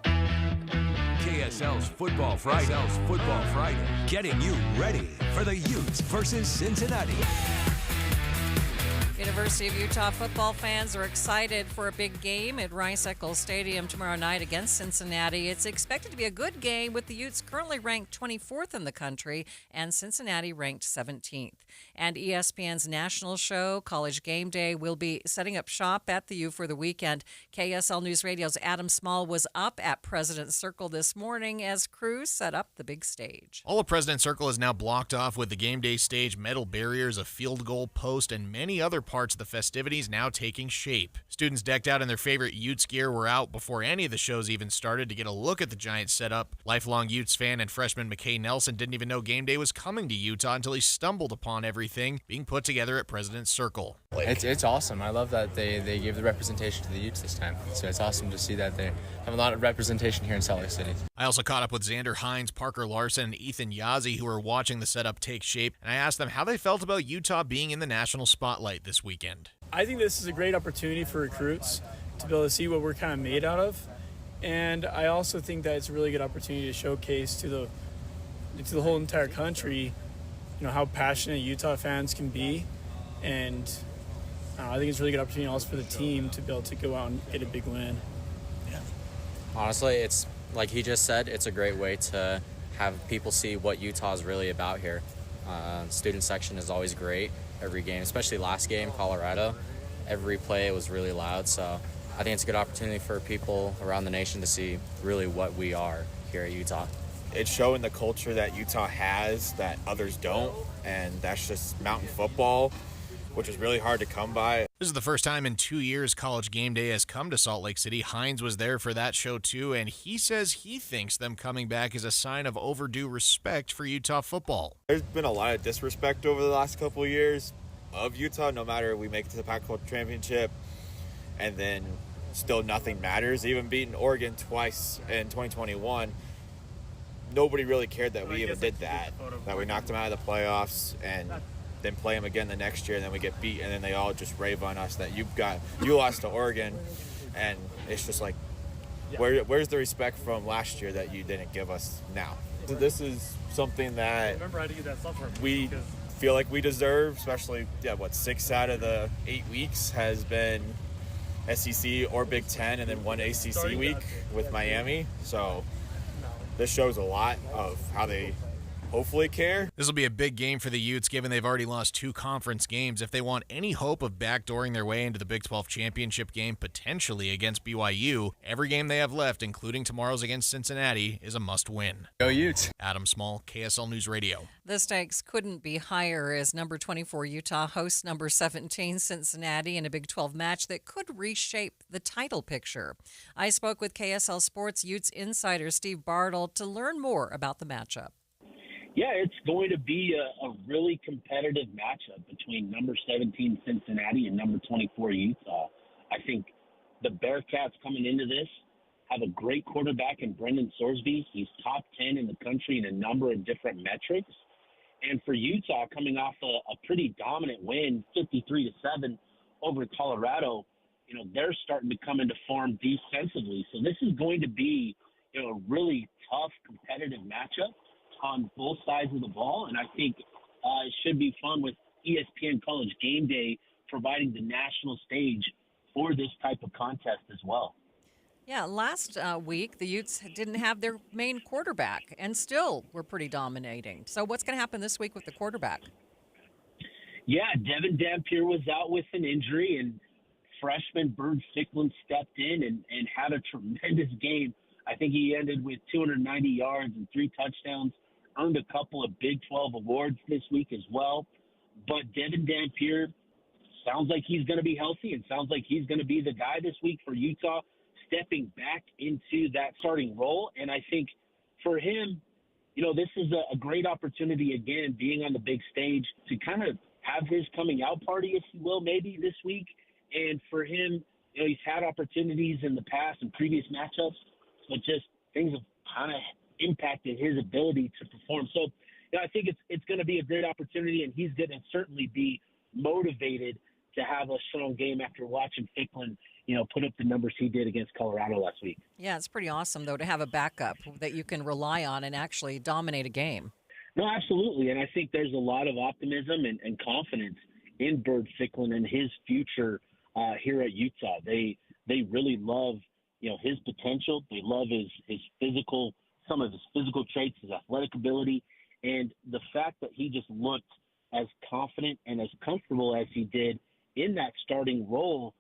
KSL's Football Friday. Getting you ready for the Utes versus Cincinnati. University of Utah football fans are excited for a big game at Rice-Eccles Stadium tomorrow night against Cincinnati. It's expected to be a good game with the Utes currently ranked 24th in the country and Cincinnati ranked 17th. And ESPN's national show, College Game Day, will be setting up shop at the U for the weekend. KSL News Radio's Adam Small was up at President's Circle this morning as crews set up the big stage. All of President's Circle is now blocked off with the game day stage, metal barriers, a field goal post, and many other parts of the festivities now taking shape. Students decked out in their favorite Utes gear were out before any of the shows even started to get a look at the giant setup. Lifelong Utes fan and freshman McKay Nelson didn't even know game day was coming to Utah until he stumbled upon everything being put together at President's Circle. It's awesome. I love that they give the representation to the Utes this time. So it's awesome to see that they have a lot of representation here in Salt Lake City. I also caught up with Xander Hines, Parker Larson, and Ethan Yazzie, who were watching the setup take shape, and I asked them how they felt about Utah being in the national spotlight this weekend. I think this is a great opportunity for recruits to be able to see what we're kind of made out of, and I also think that it's a really good opportunity to showcase to the whole entire country, how passionate Utah fans can be, and I think it's a really good opportunity also for the team to be able to go out and get a big win. Honestly, it's like he just said, it's a great way to have people see what Utah is really about here. Student section is always great every game, especially last game, Colorado. Every play was really loud, so I think it's a good opportunity for people around the nation to see really what we are here at Utah. It's showing the culture that Utah has that others don't, and that's just mountain football, which is really hard to come by. This is the first time in 2 years College Game Day has come to Salt Lake City. Hines was there for that show too, and he says he thinks them coming back is a sign of overdue respect for Utah football. There's been a lot of disrespect over the last couple of years of Utah, no matter we make it to the Pac-12 championship, and then still nothing matters. Even beating Oregon twice in 2021, nobody really cared that we even did that we knocked them out of the playoffs and then play them again the next year, and then we get beat, and then they all just rave on us that you lost to Oregon, and it's just like, where's the respect from last year that you didn't give us now? So this is something that we feel like we deserve, especially 6 out of the 8 weeks has been SEC or Big Ten, and then one ACC week with Miami. So this shows a lot of how they hopefully care. This will be a big game for the Utes, given they've already lost 2 conference games. If they want any hope of backdooring their way into the Big 12 championship game, potentially against BYU, every game they have left, including tomorrow's against Cincinnati, is a must-win. Go Utes! Adam Small, KSL News Radio. The stakes couldn't be higher as number 24 Utah hosts number 17 Cincinnati in a Big 12 match that could reshape the title picture. I spoke with KSL Sports Utes insider Steve Bartle to learn more about the matchup. Yeah, it's going to be a really competitive matchup between number 17 Cincinnati and number 24 Utah. I think the Bearcats coming into this have a great quarterback in Brendan Sorsby. He's top 10 in the country in a number of different metrics. And for Utah, coming off a pretty dominant win, 53-7 over Colorado, they're starting to come into form defensively. So this is going to be a really tough, competitive matchup on both sides of the ball, and I think it should be fun with ESPN College Game Day providing the national stage for this type of contest as well. Yeah, last week the Utes didn't have their main quarterback and still were pretty dominating. So what's going to happen this week with the quarterback? Yeah, Devin Dampier was out with an injury, and freshman Bird Ficklin stepped in and had a tremendous game. I think he ended with 290 yards and 3 touchdowns. Earned a couple of Big 12 awards this week as well. But Devin Dampier sounds like he's going to be healthy and sounds like he's going to be the guy this week for Utah, stepping back into that starting role. And I think for him, this is a great opportunity, again, being on the big stage, to kind of have his coming out party, if you will, maybe this week. And for him, he's had opportunities in the past and previous matchups, but just things have kind of impacted his ability to perform. So, I think it's going to be a great opportunity, and he's going to certainly be motivated to have a strong game after watching Ficklin, put up the numbers he did against Colorado last week. Yeah, it's pretty awesome, though, to have a backup that you can rely on and actually dominate a game. No, absolutely. And I think there's a lot of optimism and confidence in Bird Ficklin and his future here at Utah. They really love, his potential. They love some of his physical traits, his athletic ability, and the fact that he just looked as confident and as comfortable as he did in that starting role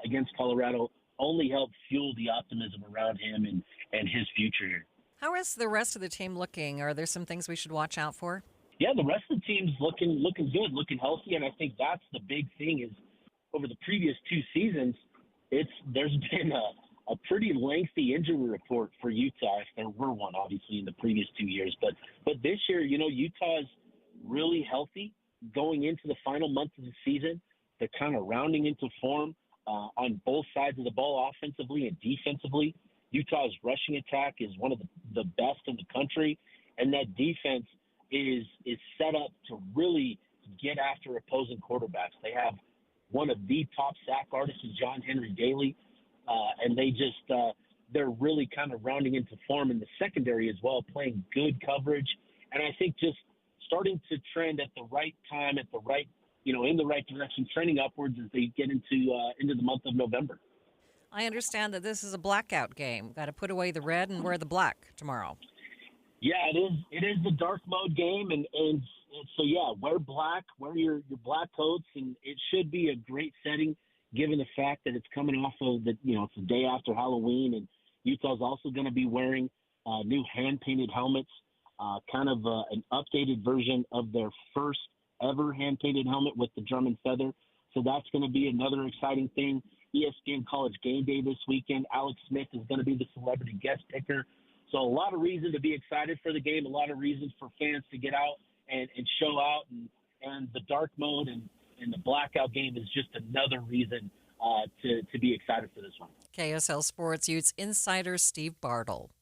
against Colorado only helped fuel the optimism around him and his future here. How is the rest of the team looking? Are there some things we should watch out for? Yeah, the rest of the team's looking good, looking healthy, and I think that's the big thing is over the previous 2 seasons, there's been a pretty lengthy injury report for Utah, if there were one, obviously, in the previous 2 years. But this year, Utah is really healthy going into the final month of the season. They're kind of rounding into form on both sides of the ball, offensively and defensively. Utah's rushing attack is one of the best in the country, and that defense is set up to really get after opposing quarterbacks. They have one of the top sack artists, John Henry Daly, and they're really kind of rounding into form in the secondary as well, playing good coverage, and I think just starting to trend at the right time, at the right, in the right direction, trending upwards as they get into the month of November. I understand that this is a blackout game. Got to put away the red and wear the black tomorrow. Yeah, it is. It is the dark mode game, and so yeah, wear black, wear your black coats, and it should be a great setting given the fact that it's coming off of it's the day after Halloween, and Utah's also going to be wearing new hand painted helmets, kind of an updated version of their first ever hand painted helmet with the German feather. So that's going to be another exciting thing. ESPN College Game Day this weekend. Alex Smith is going to be the celebrity guest picker. So a lot of reason to be excited for the game, a lot of reasons for fans to get out and show out. And the dark mode and the blackout game is just another reason to be excited for this one. KSL Sports Utes insider Steve Bartle.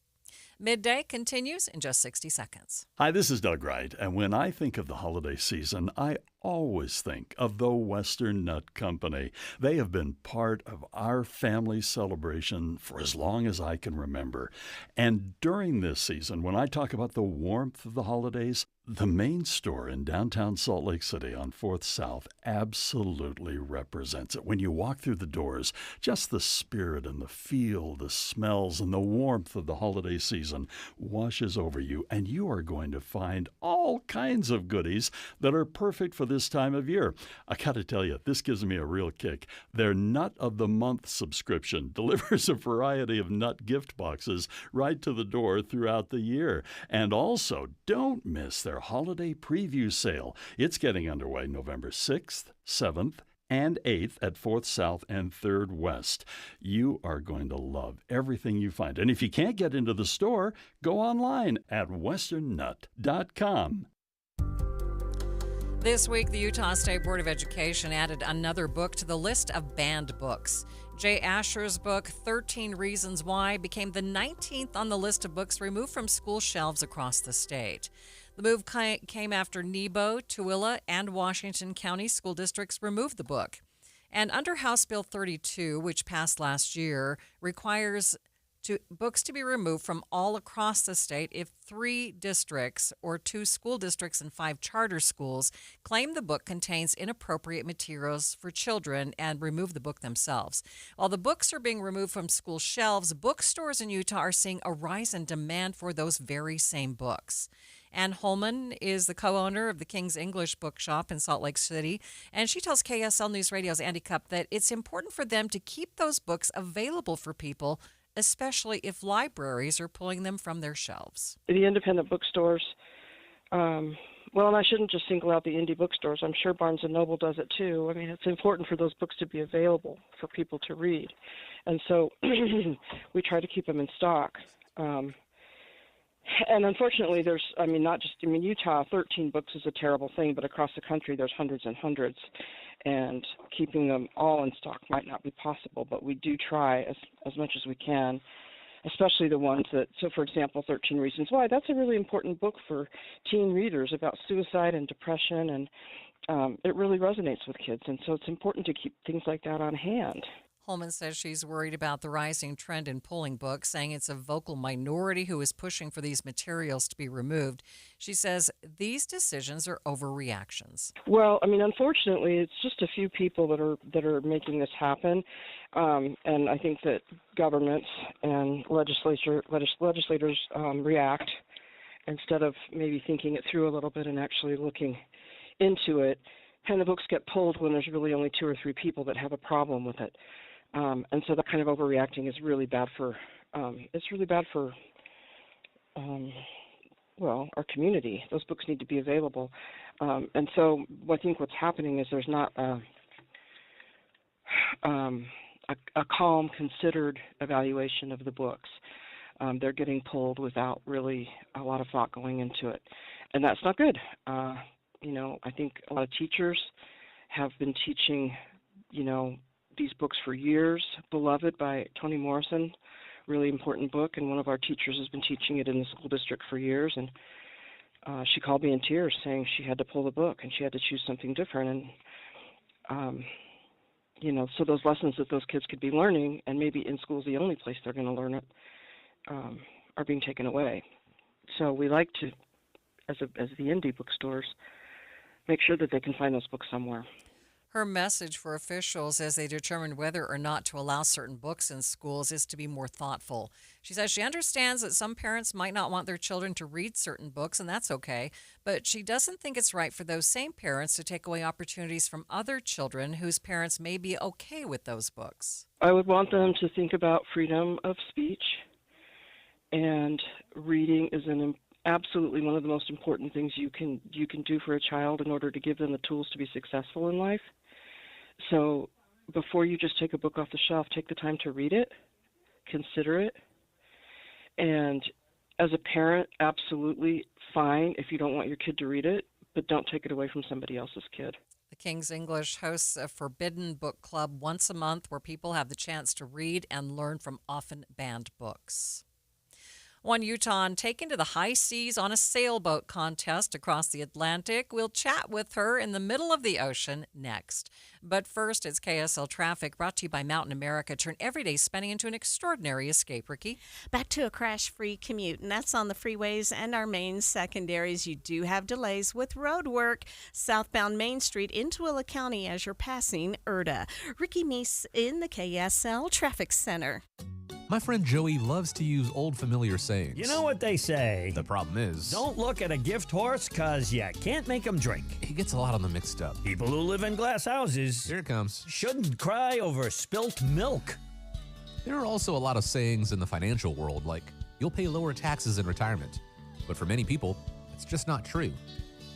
Midday continues in just 60 seconds. Hi, this is Doug Wright, and when I think of the holiday season, I always think of the Western Nut Company. They have been part of our family celebration for as long as I can remember. And during this season, when I talk about the warmth of the holidays, the main store in downtown Salt Lake City on 4th South absolutely represents it. When you walk through the doors, just the spirit and the feel, the smells, and the warmth of the holiday season washes over you, and you are going to find all kinds of goodies that are perfect for this time of year. I got to tell you, this gives me a real kick. Their Nut of the Month subscription delivers a variety of nut gift boxes right to the door throughout the year. And also, don't miss their holiday preview sale. It's getting underway November 6th, 7th, and 8th at 4th South and 3rd West. You are going to love everything you find. And if you can't get into the store, go online at westernnut.com. This week, the Utah State Board of Education added another book to the list of banned books. Jay Asher's book, 13 Reasons Why, became the 19th on the list of books removed from school shelves across the state. The move came after Nebo, Tooele, and Washington County school districts removed the book. And under House Bill 32, which passed last year, requires books to be removed from all across the state if 3 districts or 2 school districts and 5 charter schools claim the book contains inappropriate materials for children and remove the book themselves. While the books are being removed from school shelves, bookstores in Utah are seeing a rise in demand for those very same books. Ann Holman is the co-owner of the King's English Bookshop in Salt Lake City, and she tells KSL News Radio's Andy Cupp that it's important for them to keep those books available for people, especially if libraries are pulling them from their shelves. The independent bookstores, well, and I shouldn't just single out the indie bookstores. I'm sure Barnes & Noble does it too. I mean, it's important for those books to be available for people to read. And so we try to keep them in stock. And unfortunately, Utah, 13 books is a terrible thing, but across the country there's hundreds and hundreds, and keeping them all in stock might not be possible, but we do try as much as we can, especially the ones that, so for example, 13 Reasons Why, that's a really important book for teen readers about suicide and depression, and it really resonates with kids, and so it's important to keep things like that on hand. Holman says she's worried about the rising trend in pulling books, saying it's a vocal minority who is pushing for these materials to be removed. She says these decisions are overreactions. Well, unfortunately, it's just a few people that are making this happen, and I think that governments and legislators react instead of maybe thinking it through a little bit and actually looking into it. And the books get pulled when there's really only 2 or 3 people that have a problem with it. And so that kind of overreacting is really bad for, our community. Those books need to be available. And so I think what's happening is there's not a calm, considered evaluation of the books. They're getting pulled without really a lot of thought going into it. And that's not good. I think a lot of teachers have been teaching, these books for years. Beloved by Toni Morrison, really important book, and one of our teachers has been teaching it in the school district for years, and she called me in tears saying she had to pull the book and she had to choose something different. And, so those lessons that those kids could be learning, and maybe in school's the only place they're going to learn it, are being taken away. So we like to, as the indie bookstores, make sure that they can find those books somewhere. Her message for officials as they determine whether or not to allow certain books in schools is to be more thoughtful. She says she understands that some parents might not want their children to read certain books, and that's okay, but she doesn't think it's right for those same parents to take away opportunities from other children whose parents may be okay with those books. I would want them to think about freedom of speech, and reading is absolutely one of the most important things you can do for a child in order to give them the tools to be successful in life. So before you just take a book off the shelf, take the time to read it, consider it, and as a parent, absolutely fine if you don't want your kid to read it, but don't take it away from somebody else's kid. The King's English hosts a Forbidden Book Club once a month where people have the chance to read and learn from often banned books. One Utahn taken to the high seas on a sailboat contest across the Atlantic. We'll chat with her in the middle of the ocean next. But first, it's KSL Traffic, brought to you by Mountain America. Turn everyday spending into an extraordinary escape, Ricky. Back to a crash-free commute, and that's on the freeways and our main secondaries. You do have delays with road work southbound Main Street into Willa County as you're passing Erda. Ricky Meese in the KSL Traffic Center. My friend Joey loves to use old familiar sayings. You know what they say? The problem is, don't look at a gift horse, cause you can't make them drink. He gets a lot on the mixed up. People who live in glass houses, here it comes, shouldn't cry over spilt milk. There are also a lot of sayings in the financial world, like, you'll pay lower taxes in retirement. But for many people, it's just not true.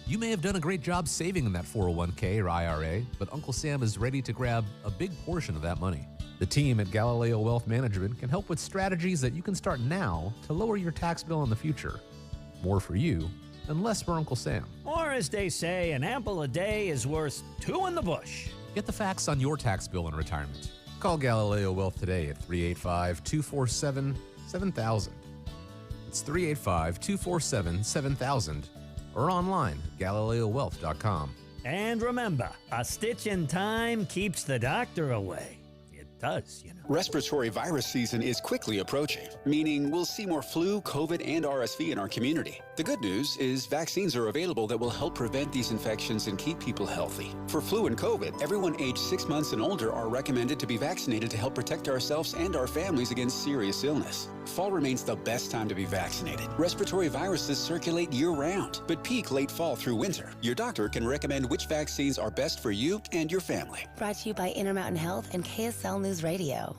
You may have done a great job saving in that 401k or IRA, but Uncle Sam is ready to grab a big portion of that money. The team at Galileo Wealth Management can help with strategies that you can start now to lower your tax bill in the future. More for you and less for Uncle Sam. Or as they say, an apple a day is worth 2 in the bush. Get the facts on your tax bill in retirement. Call Galileo Wealth today at 385-247-7000. It's 385-247-7000 or online at GalileoWealth.com. And remember, a stitch in time keeps the doctor away. Does, Respiratory virus season is quickly approaching, meaning we'll see more flu, COVID, and RSV in our community. The good news is vaccines are available that will help prevent these infections and keep people healthy. For flu and COVID, everyone aged 6 months and older are recommended to be vaccinated to help protect ourselves and our families against serious illness. Fall remains the best time to be vaccinated. Respiratory viruses circulate year-round, but peak late fall through winter. Your doctor can recommend which vaccines are best for you and your family. Brought to you by Intermountain Health and KSL News Radio.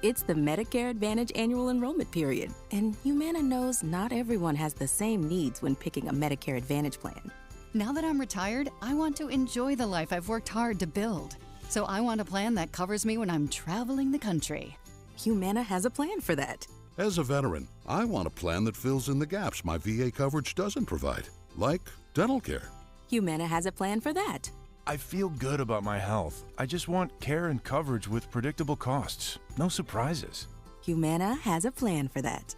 It's the Medicare Advantage annual enrollment period, and Humana knows not everyone has the same needs when picking a Medicare Advantage plan. Now that I'm retired, I want to enjoy the life I've worked hard to build. So I want a plan that covers me when I'm traveling the country. Humana has a plan for that. As a veteran, I want a plan that fills in the gaps my VA coverage doesn't provide, like dental care. Humana has a plan for that. I feel good about my health. I just want care and coverage with predictable costs. No surprises. Humana has a plan for that.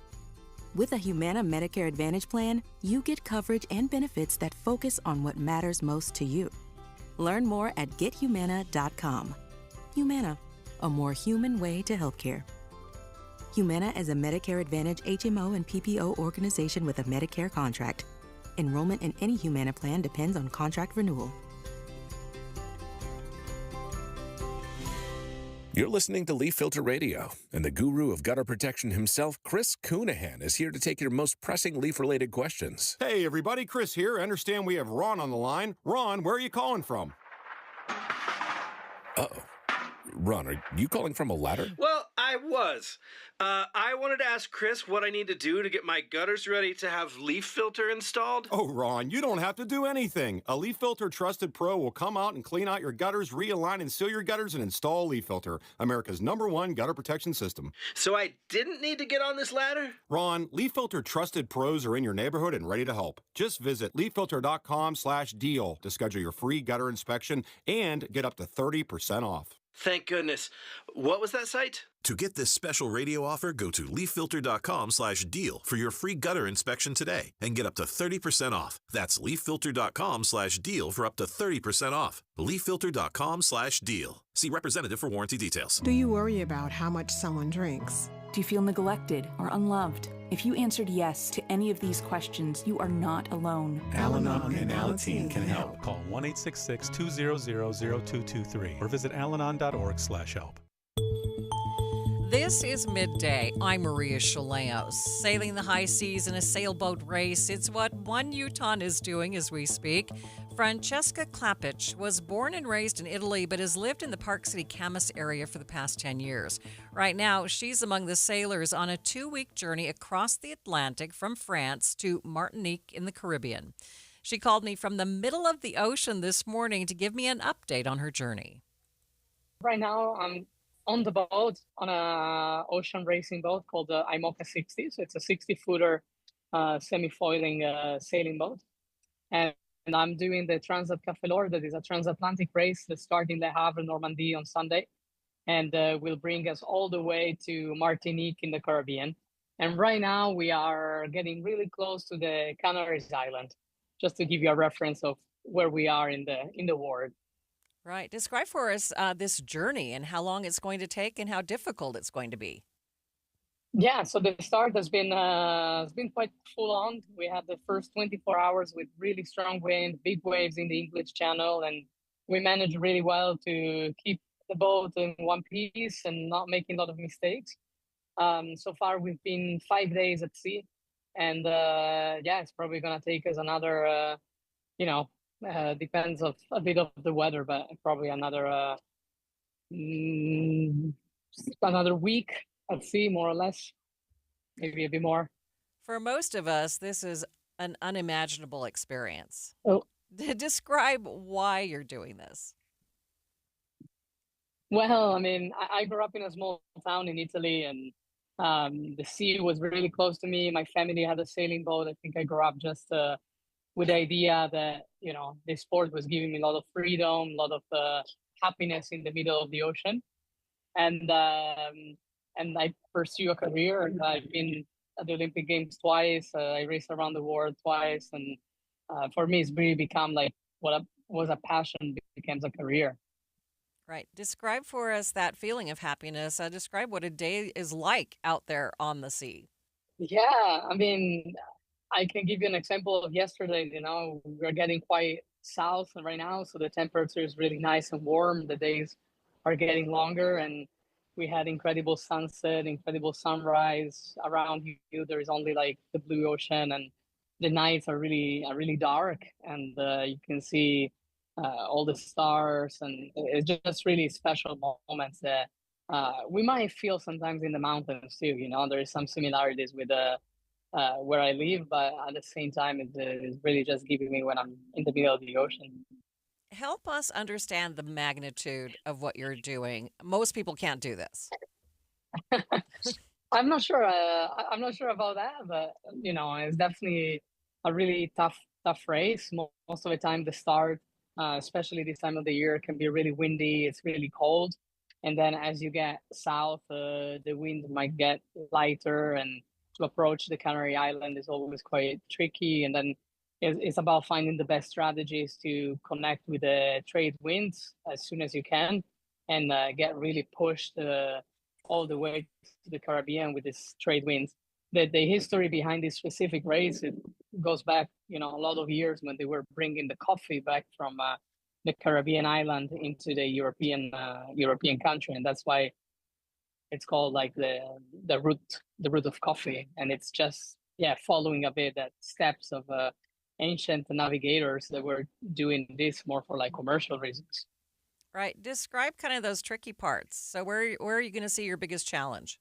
With a Humana Medicare Advantage plan, you get coverage and benefits that focus on what matters most to you. Learn more at gethumana.com. Humana, a more human way to healthcare. Humana is a Medicare Advantage HMO and PPO organization with a Medicare contract. Enrollment in any Humana plan depends on contract renewal. You're listening to Leaf Filter Radio, and the guru of gutter protection himself, Chris Coonahan, is here to take your most pressing leaf-related questions. Hey, everybody, Chris here. I understand we have Ron on the line. Ron, where are you calling from? Uh-oh. Ron, are you calling from a ladder? Well, I was. I wanted to ask Chris what I need to do to get my gutters ready to have leaf filter installed. Oh, Ron, you don't have to do anything. A Leaf Filter Trusted Pro will come out and clean out your gutters, realign and seal your gutters, and install Leaf Filter, America's #1 gutter protection system. So I didn't need to get on this ladder? Ron, Leaf Filter Trusted Pros are in your neighborhood and ready to help. Just visit leaffilter.com/deal to schedule your free gutter inspection and get up to 30% off. Thank goodness. What was that site? To get this special radio offer, go to leaffilter.com/deal for your free gutter inspection today and get up to 30% off. That's leaffilter.com/deal for up to 30% off. leaffilter.com/deal. See representative for warranty details. Do you worry about how much someone drinks? Do you feel neglected or unloved? If you answered yes to any of these questions, you are not alone. Al-Anon and Alateen can help. Call 1-866-200-0223 or visit alanon.org/help. This is Midday. I'm Maria Shilaos. Sailing the high seas in a sailboat race. It's what one Utahn is doing as we speak. Francesca Klapich was born and raised in Italy, but has lived in the Park City Camas area for the past 10 years. Right now, she's among the sailors on a 2-week journey across the Atlantic from France to Martinique in the Caribbean. She called me from the middle of the ocean this morning to give me an update on her journey. Right now, I'm on the boat, on a ocean racing boat called the IMOCA 60. So it's a 60-footer semi-foiling sailing boat. And I'm doing the Transat Café L'Or, that is a transatlantic race that starts in Le Havre, Normandy on Sunday, and will bring us all the way to Martinique in the Caribbean. And right now we are getting really close to the Canaries Island, just to give you a reference of where we are in the world. Right. Describe for us this journey and how long it's going to take and how difficult it's going to be. Yeah, so the start has been quite full on. We had the first 24 hours with really strong wind, big waves in the English Channel, and we managed really well to keep the boat in one piece and not making a lot of mistakes. So far, we've been 5 days at sea, and it's probably going to take us another, depends of a bit of the weather, but probably another week at sea, more or less, maybe a bit more. For most of us, this is an unimaginable experience. Oh. Describe why you're doing this. Well, I mean, I grew up in a small town in Italy, and the sea was really close to me. My family had a sailing boat. I think I grew up just with the idea that, this sport was giving me a lot of freedom, a lot of happiness in the middle of the ocean. And I pursue a career, and I've been at the Olympic Games twice. I raced around the world twice. And for me, it's really become like what was a passion becomes a career. Right. Describe for us that feeling of happiness. Describe what a day is like out there on the sea. Yeah, I mean, I can give you an example of yesterday. We're getting quite south right now, so the temperature is really nice and warm. The days are getting longer, and we had incredible sunset, incredible sunrise. Around you, there is only like the blue ocean, and the nights are really dark, and you can see all the stars, and it's just really special moments that we might feel sometimes in the mountains too. There is some similarities with where I live, but at the same time, it's really just giving me when I'm in the middle of the ocean. Help us understand the magnitude of what you're doing. Most people can't do this. I'm not sure. I'm not sure about that, but it's definitely a really tough race. Most of the time, the start, especially this time of the year, can be really windy. It's really cold, and then as you get south, the wind might get lighter, and to approach the Canary Island is always quite tricky. And then it's about finding the best strategies to connect with the trade winds as soon as you can, and get really pushed all the way to the Caribbean with these trade winds. The history behind this specific race, it goes back, a lot of years when they were bringing the coffee back from the Caribbean island into the European country, and that's why it's called like the root of coffee, and it's just following a bit that steps of ancient navigators that were doing this more for like commercial reasons. Right. Describe kind of those tricky parts. So where are you going to see your biggest challenge?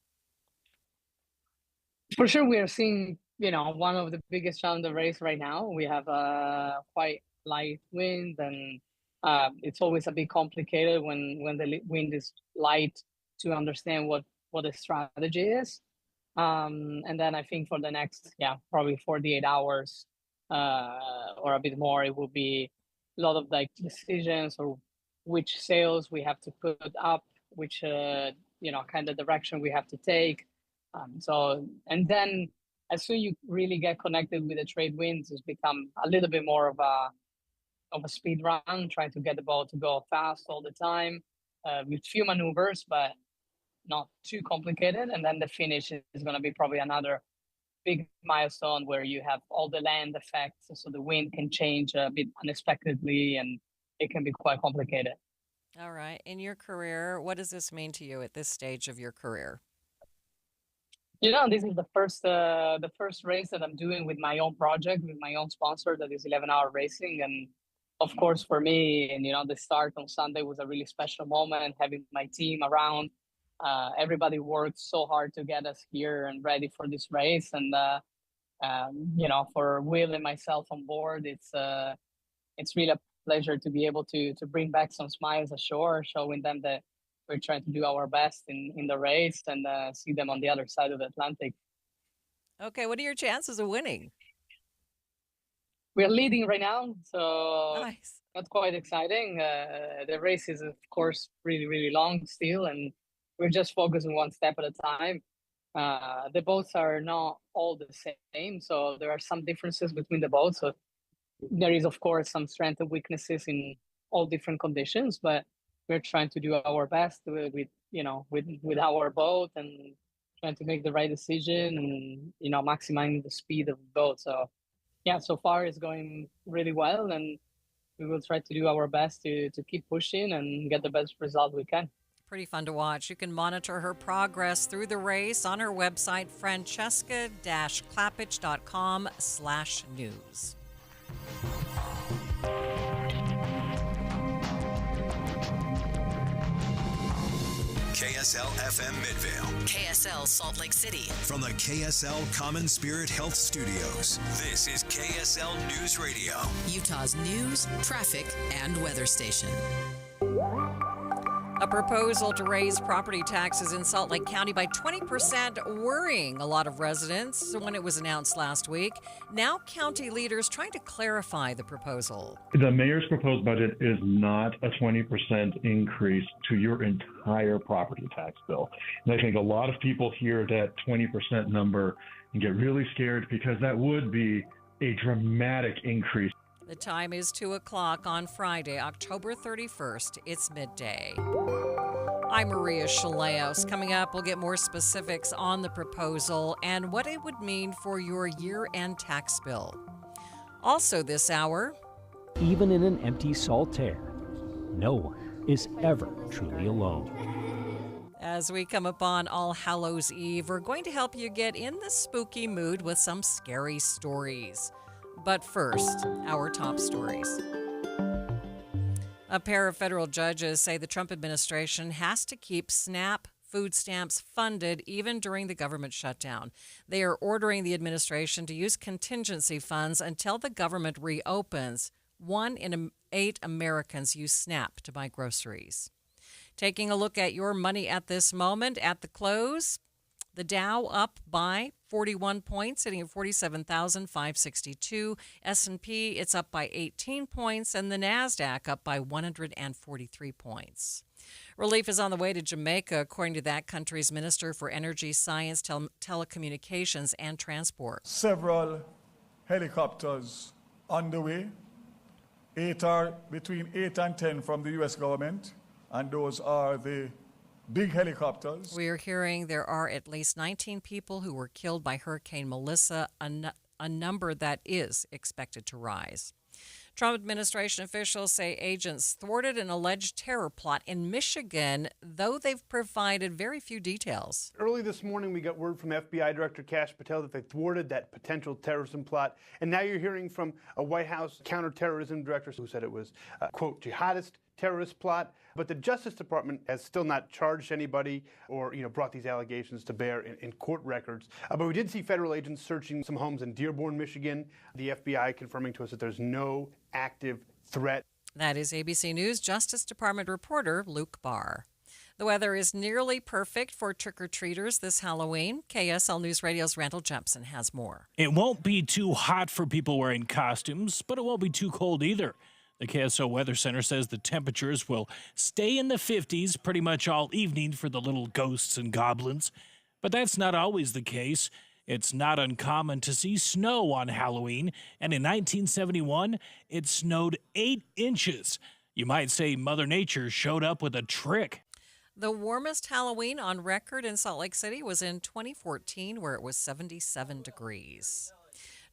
For sure, we are seeing, one of the biggest challenges of the race right now. We have a quite light wind, and it's always a bit complicated when the wind is light to understand what the strategy is. And then I think for the next, probably 48 hours or a bit more, it will be a lot of like decisions or which sails we have to put up, which kind of direction we have to take. And then as soon you really get connected with the trade winds, it's become a little bit more of a speed run, trying to get the boat to go fast all the time, with few maneuvers, but not too complicated. And then the finish is going to be probably another big milestone where you have all the land effects, so the wind can change a bit unexpectedly, and it can be quite complicated. All right. In your career, what does this mean to you at this stage of your career? This is the first race that I'm doing with my own project, with my own sponsor, that is 11-hour racing. And of course, for me, and the start on Sunday was a really special moment, having my team around. Everybody worked so hard to get us here and ready for this race. And for Will and myself on board, it's really a pleasure to be able to bring back some smiles ashore, showing them that we're trying to do our best in the race, and see them on the other side of the Atlantic. Okay, what are your chances of winning? We're leading right now, so nice. That's quite exciting. The race is, of course, really, really long still, and we're just focusing one step at a time. The boats are not all the same, so there are some differences between the boats. So there is, of course, some strengths and weaknesses in all different conditions, but we're trying to do our best with our boat, and trying to make the right decision, and maximizing the speed of the boat. So so far it's going really well, and we will try to do our best to keep pushing and get the best result we can. Pretty fun to watch. You can monitor her progress through the race on her website, francesca-clappich.com/news. KSL FM Midvale. KSL Salt Lake City. From the KSL Common Spirit Health Studios, this is KSL News Radio. Utah's news, traffic, and weather station. A proposal to raise property taxes in Salt Lake County by 20%, worrying a lot of residents when it was announced last week. Now county leaders trying to clarify the proposal. The mayor's proposed budget is not a 20% increase to your entire property tax bill. And I think a lot of people hear that 20% number and get really scared, because that would be a dramatic increase. The time is 2 o'clock on Friday, October 31st. It's midday. I'm Maria Shilaos. Coming up, we'll get more specifics on the proposal and what it would mean for your year-end tax bill. Also this hour, even in an empty Saltaire, no one is ever truly alone. As we come upon All Hallows Eve, we're going to help you get in the spooky mood with some scary stories. But first, our top stories. A pair of federal judges say the Trump administration has to keep SNAP food stamps funded even during the government shutdown. They are ordering the administration to use contingency funds until the government reopens. 1 in 8 Americans use SNAP to buy groceries. Taking a look at your money at this moment, at the close, The Dow up by 41 points, sitting at 47,562. S&P, it's up by 18 points, and the NASDAQ up by 143 points. Relief is on the way to Jamaica, according to that country's Minister for Energy, Science, Telecommunications, and Transport. Several helicopters on the way. Between 8 and 10 from the U.S. government, and those are the big helicopters. We are hearing there are at least 19 people who were killed by Hurricane Melissa, a number that is expected to rise. Trump administration officials say agents thwarted an alleged terror plot in Michigan, though they've provided very few details. Early this morning, we got word from FBI Director Kash Patel that they thwarted that potential terrorism plot. And now you're hearing from a White House counterterrorism director who said it was, quote, jihadist terrorist plot. But the Justice Department has still not charged anybody or, brought these allegations to bear in court records. But we did see federal agents searching some homes in Dearborn, Michigan. The FBI confirming to us that there's no active threat. That is ABC News Justice Department reporter Luke Barr. The weather is nearly perfect for trick-or-treaters this Halloween. KSL News Radio's Randall Jepson has more. It won't be too hot for people wearing costumes, but it won't be too cold either. The KSO Weather Center says the temperatures will stay in the 50s pretty much all evening for the little ghosts and goblins. But that's not always the case. It's not uncommon to see snow on Halloween, and in 1971, it snowed 8 inches. You might say Mother Nature showed up with a trick. The warmest Halloween on record in Salt Lake City was in 2014, where it was 77 degrees.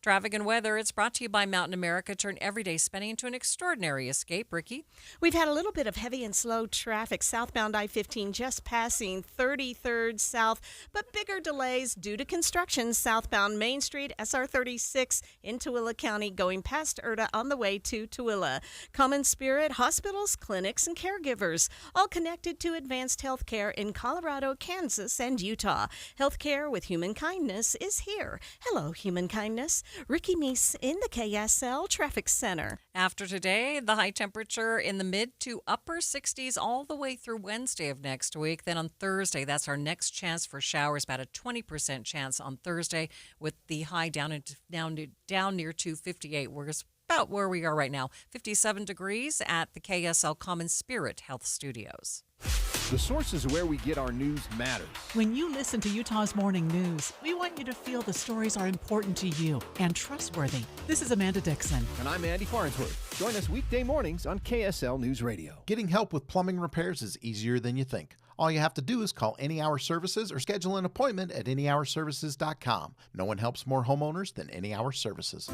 Traffic and weather, it's brought to you by Mountain America. Turn everyday spending into an extraordinary escape. Ricky? We've had a little bit of heavy and slow traffic southbound I-15 just passing 33rd South, but bigger delays due to construction southbound Main Street, SR 36 in Tooele County, going past Erta on the way to Tooele. Common Spirit, hospitals, clinics, and caregivers, all connected to advanced health care in Colorado, Kansas, and Utah. Healthcare with human kindness is here. Hello, human kindness. Ricky Meese in the KSL Traffic Center. After today, the high temperature in the mid to upper 60s all the way through Wednesday of next week. Then on Thursday, that's our next chance for showers, about a 20% chance on Thursday, with the high down near to 58. We're about where we are right now, 57 degrees at the KSL Common Spirit Health Studios. The sources where we get our news matters. When you listen to Utah's Morning News, we want you to feel the stories are important to you and trustworthy. This is Amanda Dixon. And I'm Andy Farnsworth. Join us weekday mornings on KSL News Radio. Getting help with plumbing repairs is easier than you think. All you have to do is call Any Hour Services or schedule an appointment at anyhourservices.com. No one helps more homeowners than Any Hour Services.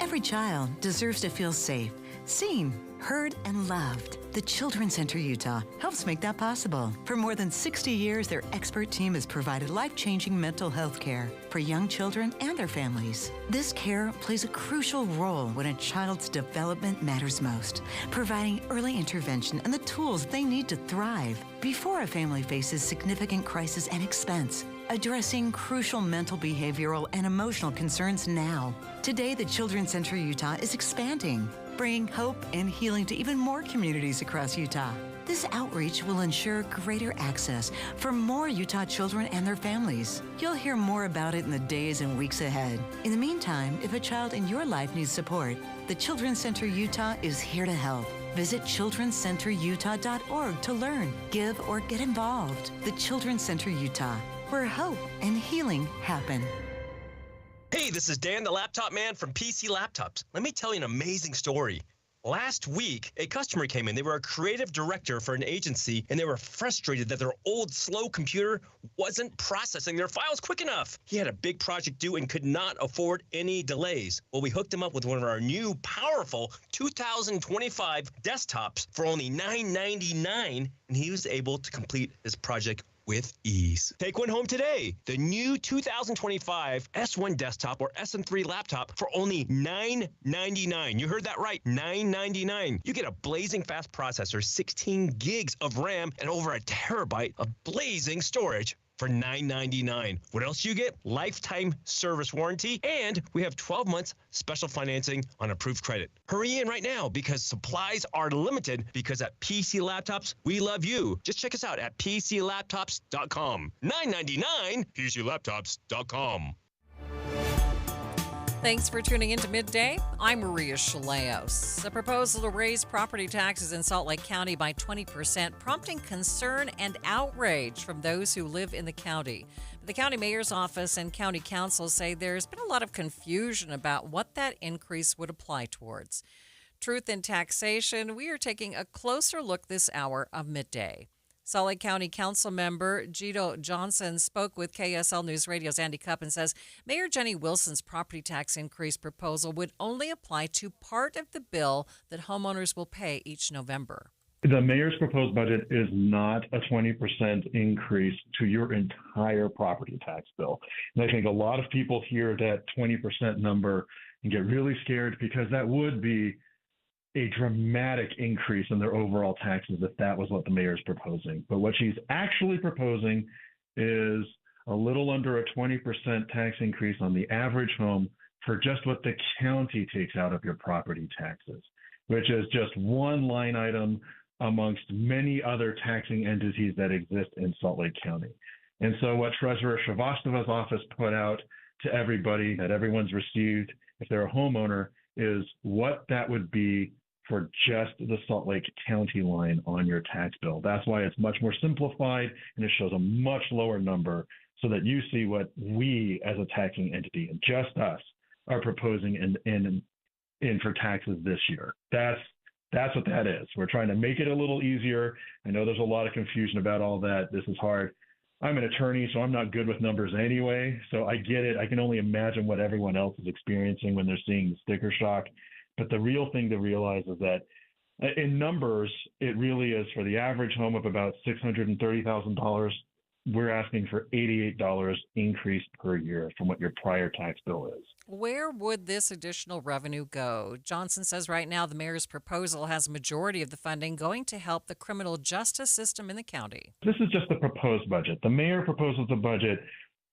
Every child deserves to feel safe, seen, heard, and loved. The Children's Center Utah helps make that possible. For more than 60 years, their expert team has provided life-changing mental health care for young children and their families. This care plays a crucial role when a child's development matters most, providing early intervention and the tools they need to thrive before a family faces significant crisis and expense. Addressing crucial mental, behavioral, and emotional concerns now. Today, the Children's Center Utah is expanding, bringing hope and healing to even more communities across Utah. This outreach will ensure greater access for more Utah children and their families. You'll hear more about it in the days and weeks ahead. In the meantime, if a child in your life needs support, the Children's Center Utah is here to help. Visit childrencenterutah.org to learn, give, or get involved. The Children's Center Utah, where hope and healing happen. Hey, this is Dan, the laptop man from PC Laptops. Let me tell you an amazing story. Last week, a customer came in. They were a creative director for an agency, and they were frustrated that their old, slow computer wasn't processing their files quick enough. He had a big project due and could not afford any delays. Well, we hooked him up with one of our new, powerful 2025 desktops for only $999, and he was able to complete his project with ease. Take one home today. The new 2025 S1 desktop or SM3 laptop for only $999. You heard that right, $999. You get a blazing fast processor, 16 gigs of RAM, and over a terabyte of blazing storage. for $9.99. What else do you get? Lifetime service warranty, and we have 12 months special financing on approved credit. Hurry in right now because supplies are limited, because at PC Laptops, we love you. Just check us out at PCLaptops.com. $9.99, PCLaptops.com. Thanks for tuning in to Midday. I'm Maria Shilaos. A proposal to raise property taxes in Salt Lake County by 20%, prompting concern and outrage from those who live in the county. The county mayor's office and county council say there's been a lot of confusion about what that increase would apply towards. Truth in taxation, we are taking a closer look this hour of Midday. Salt Lake County Council member Gito Johnson spoke with KSL News Radio's Andy Cupp and says Mayor Jenny Wilson's property tax increase proposal would only apply to part of the bill that homeowners will pay each November. The mayor's proposed budget is not a 20% increase to your entire property tax bill. And I think a lot of people hear that 20% number and get really scared because that would be a dramatic increase in their overall taxes if that was what the mayor's proposing. But what she's actually proposing is a little under a 20% tax increase on the average home for just what the county takes out of your property taxes, which is just one line item amongst many other taxing entities that exist in Salt Lake County. And so what Treasurer Srivastava's office put out to everybody that everyone's received, if they're a homeowner, is what that would be for just the Salt Lake County line on your tax bill. That's why it's much more simplified and it shows a much lower number so that you see what we as a taxing entity and just us are proposing in for taxes this year. That's what that is. We're trying to make it a little easier. I know there's a lot of confusion about all that. This is hard. I'm an attorney, so I'm not good with numbers anyway. So I get it. I can only imagine what everyone else is experiencing when they're seeing the sticker shock. But the real thing to realize is that in numbers, it really is for the average home of about $630,000. We're asking for $88 increase per year from what your prior tax bill is. Where would this additional revenue go? Johnson says right now the mayor's proposal has a majority of the funding going to help the criminal justice system in the county. This is just the proposed budget. The mayor proposes the budget.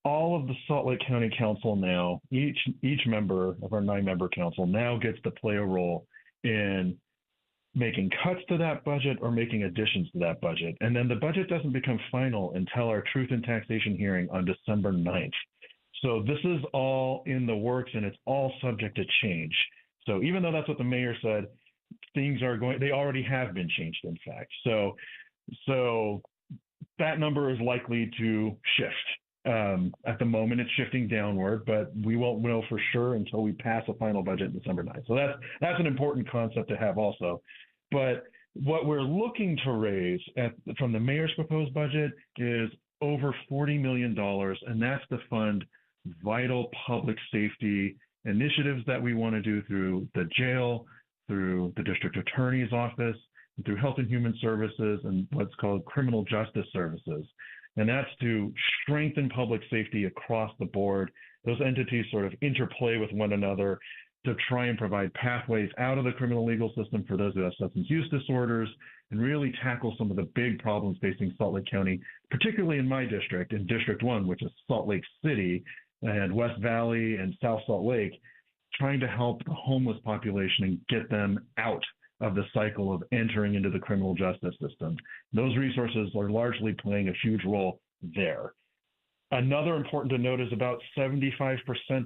All of the Salt Lake County Council now, each member of our 9-member council now gets to play a role in making cuts to that budget or making additions to that budget. And then the budget doesn't become final until our Truth in Taxation hearing on December 9th. So this is all in the works and it's all subject to change. So even though that's what the mayor said, things are they already have been changed, in fact. So that number is likely to shift. At the moment, it's shifting downward, but we won't know for sure until we pass a final budget December 9th. So that's an important concept to have also. But what we're looking to raise from the mayor's proposed budget is over $40 million, and that's to fund vital public safety initiatives that we want to do through the jail, through the district attorney's office, through Health and Human Services, and what's called criminal justice services. And that's to strengthen public safety across the board. Those entities sort of interplay with one another to try and provide pathways out of the criminal legal system for those who have substance use disorders and really tackle some of the big problems facing Salt Lake County, particularly in my district, in District 1, which is Salt Lake City and West Valley and South Salt Lake, trying to help the homeless population and get them out of the cycle of entering into the criminal justice system. Those resources are largely playing a huge role there. Another important to note is about 75%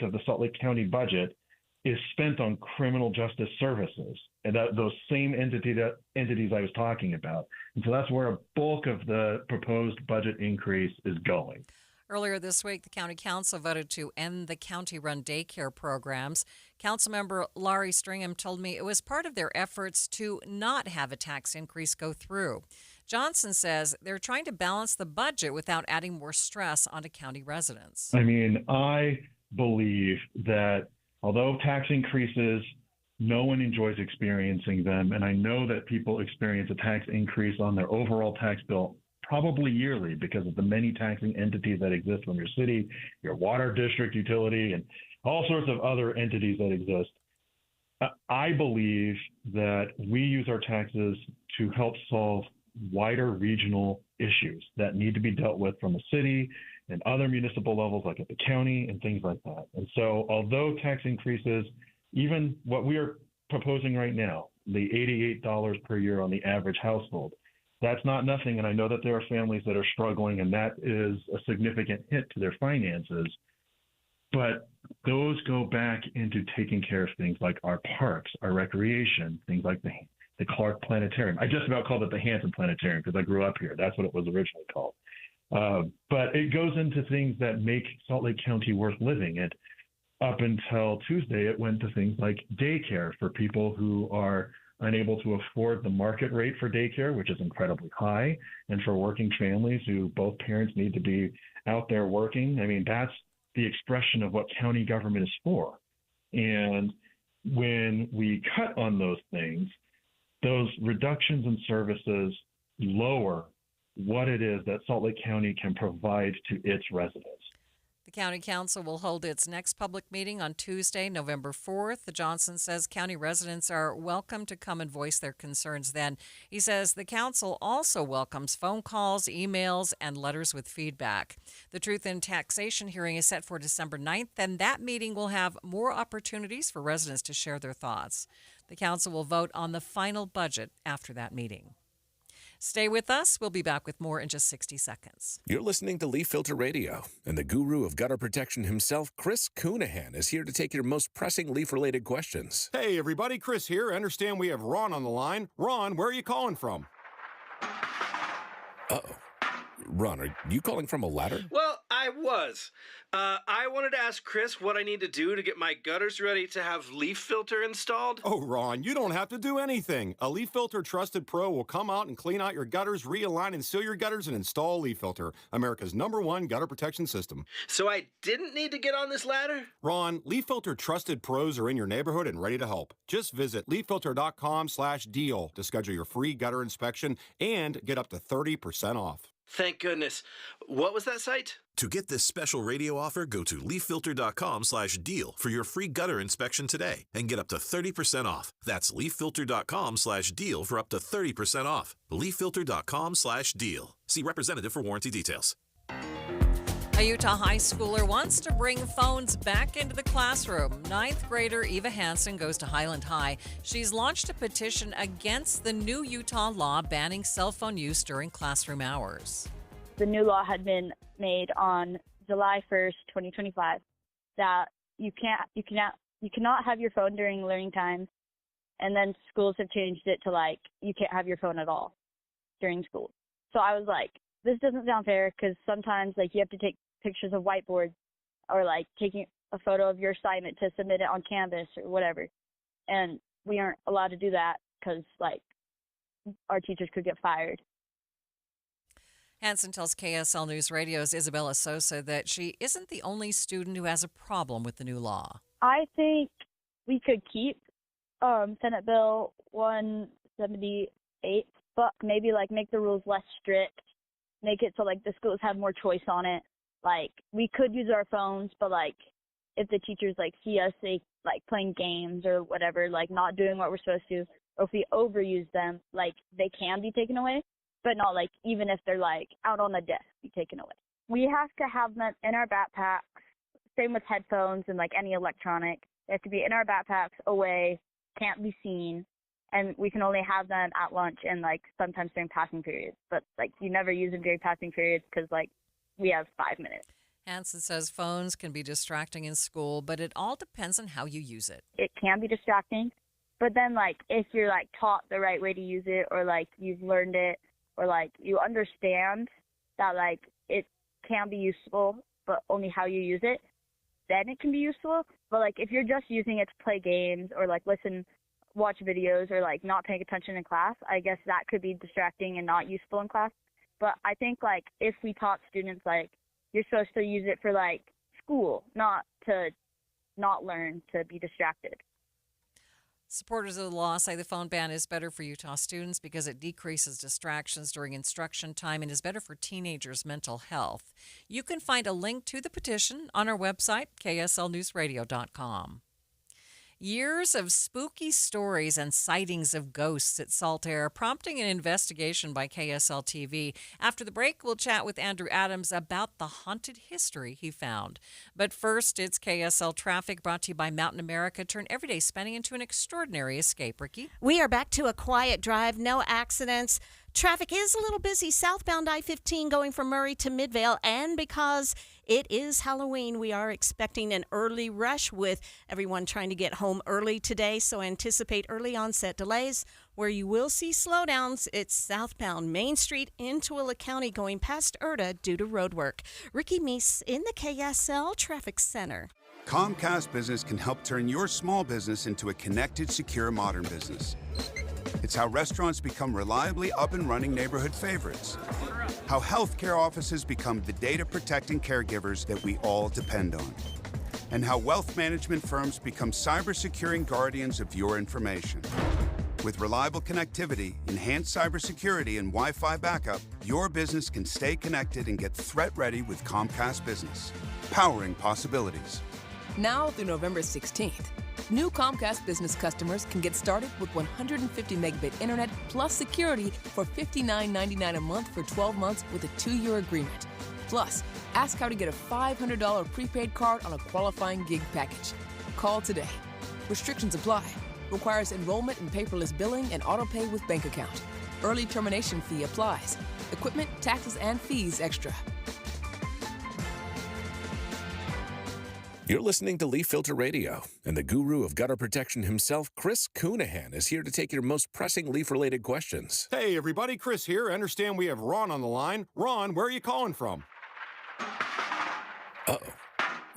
of the Salt Lake County budget is spent on criminal justice services, and those same entities I was talking about. And so that's where a bulk of the proposed budget increase is going. Earlier this week, the county council voted to end the county-run daycare programs. Councilmember Laurie Stringham told me it was part of their efforts to not have a tax increase go through. Johnson says they're trying to balance the budget without adding more stress onto county residents. I mean, I believe that although tax increases, no one enjoys experiencing them, and I know that people experience a tax increase on their overall tax bill probably yearly because of the many taxing entities that exist in your city, your water district utility, and all sorts of other entities that exist. I believe that we use our taxes to help solve wider regional issues that need to be dealt with from the city and other municipal levels, like at the county and things like that. And so although tax increases, even what we are proposing right now, the $88 per year on the average household, that's not nothing. And I know that there are families that are struggling, and that is a significant hit to their finances. But those go back into taking care of things like our parks, our recreation, things like the Clark Planetarium. I just about called it the Hanson Planetarium because I grew up here. That's what it was originally called. But it goes into things that make Salt Lake County worth living. And up until Tuesday, it went to things like daycare for people who are unable to afford the market rate for daycare, which is incredibly high, and for working families who both parents need to be out there working. I mean, that's the expression of what county government is for. And when we cut on those things, those reductions in services lower what it is that Salt Lake County can provide to its residents. The County Council will hold its next public meeting on Tuesday, November 4th. The Johnson says county residents are welcome to come and voice their concerns then. He says the council also welcomes phone calls, emails, and letters with feedback. The Truth in Taxation hearing is set for December 9th, and that meeting will have more opportunities for residents to share their thoughts. The council will vote on the final budget after that meeting. Stay with us. We'll be back with more in just 60 seconds. You're listening to Leaf Filter Radio, and the guru of gutter protection himself, Chris Coonahan, is here to take your most pressing leaf-related questions. Hey, everybody. Chris here. I understand we have Ron on the line. Ron, where are you calling from? Uh-oh. Ron, are you calling from a ladder? Well, I was. I wanted to ask Chris what I need to do to get my gutters ready to have leaf filter installed. Oh, Ron, you don't have to do anything. A Leaf Filter Trusted Pro will come out and clean out your gutters, realign and seal your gutters, and install a Leaf Filter, America's #1 gutter protection system. So I didn't need to get on this ladder? Ron, Leaf Filter Trusted Pros are in your neighborhood and ready to help. Just visit leaffilter.com/deal to schedule your free gutter inspection and get up to 30% off. Thank goodness. What was that site? To get this special radio offer, go to leaffilter.com/deal for your free gutter inspection today and get up to 30% off. That's leaffilter.com/deal for up to 30% off. leaffilter.com/deal. See representative for warranty details. A Utah high schooler wants to bring phones back into the classroom. Ninth grader Eva Hansen goes to Highland High. She's launched a petition against the new Utah law banning cell phone use during classroom hours. The new law had been made on July 1st, 2025, that you cannot have your phone during learning times, and then schools have changed it to you can't have your phone at all during school. So I was like, this doesn't sound fair, because sometimes you have to take pictures of whiteboards or taking a photo of your assignment to submit it on Canvas or whatever. And we aren't allowed to do that because our teachers could get fired. Hansen tells KSL News Radio's Isabella Sosa that she isn't the only student who has a problem with the new law. I think we could keep Senate Bill 178, but maybe make the rules less strict, make it so the schools have more choice on it. We could use our phones, but if the teachers see us playing games or whatever, not doing what we're supposed to, or if we overuse them, they can be taken away, but not even if they're out on the desk, be taken away. We have to have them in our backpacks. Same with headphones and any electronic. They have to be in our backpacks, away, can't be seen, and we can only have them at lunch and sometimes during passing periods. But you never use them during passing periods because we have 5 minutes. Hansen says phones can be distracting in school, but it all depends on how you use it. It can be distracting, but then if you're taught the right way to use it, or you've learned it, or you understand that it can be useful, but only how you use it, then it can be useful. But if you're just using it to play games or watch videos or not paying attention in class, I guess that could be distracting and not useful in class. But I think if we taught students you're supposed to use it for school, not to not learn, to be distracted. Supporters of the law say the phone ban is better for Utah students because it decreases distractions during instruction time and is better for teenagers' mental health. You can find a link to the petition on our website, kslnewsradio.com. Years of spooky stories and sightings of ghosts at Saltaire, prompting an investigation by KSL TV. After the break, we'll chat with Andrew Adams about the haunted history he found. But first, it's KSL Traffic, brought to you by Mountain America. Turn everyday spending into an extraordinary escape. Ricky? We are back to a quiet drive, no accidents. Traffic is a little busy southbound I-15 going from Murray to Midvale, and because it is Halloween, we are expecting an early rush with everyone trying to get home early today, so anticipate early onset delays. Where you will see slowdowns, it's southbound Main Street in Tooele County going past Erta due to road work. Ricky Meese in the KSL Traffic Center. Comcast Business can help turn your small business into a connected, secure, modern business. It's how restaurants become reliably up and running neighborhood favorites. How healthcare offices become the data-protecting caregivers that we all depend on. And how wealth management firms become cyber-securing guardians of your information. With reliable connectivity, enhanced cybersecurity, and Wi-Fi backup, your business can stay connected and get threat-ready with Comcast Business. Powering possibilities. Now through November 16th, new Comcast Business customers can get started with 150 megabit internet plus security for $59.99 a month for 12 months with a 2-year agreement. Plus, ask how to get a $500 prepaid card on a qualifying gig package. Call today. Restrictions apply. Requires enrollment in paperless billing and autopay with bank account. Early termination fee applies. Equipment, taxes, and fees extra. You're listening to Leaf Filter Radio, and the guru of gutter protection himself, Chris Cunahan, is here to take your most pressing leaf-related questions. Hey, everybody, Chris here. I understand we have Ron on the line. Ron, where are you calling from? Uh-oh.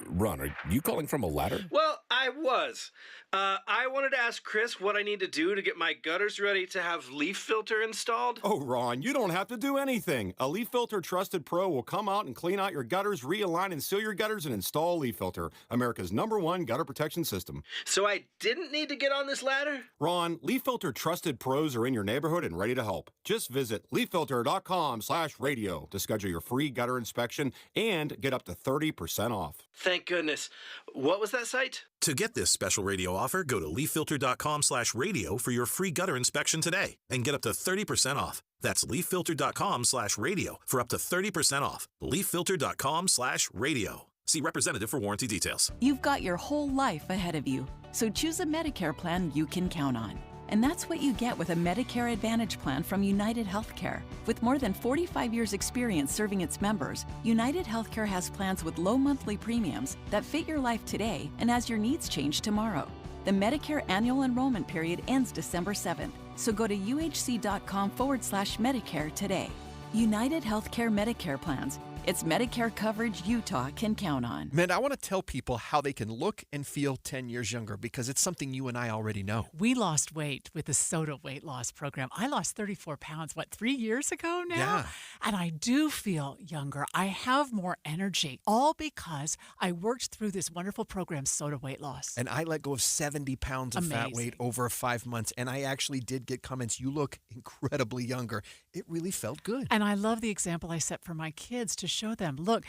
Ron, are you calling from a ladder? Well, I was. I wanted to ask Chris what I need to do to get my gutters ready to have leaf filter installed. Oh, Ron, you don't have to do anything. A Leaf Filter Trusted Pro will come out and clean out your gutters, realign and seal your gutters, and install Leaf Filter, America's #1 gutter protection system. So I didn't need to get on this ladder? Ron, Leaf Filter Trusted Pros are in your neighborhood and ready to help. Just visit leaffilter.com/radio to schedule your free gutter inspection and get up to 30% off. Thank goodness. What was that site? To get this special radio offer, go to leaffilter.com/radio for your free gutter inspection today and get up to 30% off. That's leaffilter.com/radio for up to 30% off. leaffilter.com/radio. See representative for warranty details. You've got your whole life ahead of you, so choose a Medicare plan you can count on. And that's what you get with a Medicare Advantage plan from United Healthcare. With more than 45 years' experience serving its members, United Healthcare has plans with low monthly premiums that fit your life today and as your needs change tomorrow. The Medicare annual enrollment period ends December 7th, so go to uhc.com/Medicare today. United Healthcare Medicare plans. It's Medicare coverage Utah can count on. Man, I want to tell people how they can look and feel 10 years younger because it's something you and I already know. We lost weight with the SOTA weight loss program. I lost 34 pounds, 3 years ago now? Yeah. And I do feel younger. I have more energy, all because I worked through this wonderful program, SOTA Weight Loss. And I let go of 70 pounds of fat weight over 5 months, and I actually did get comments, you look incredibly younger. It really felt good. And I love the example I set for my kids to show them, look,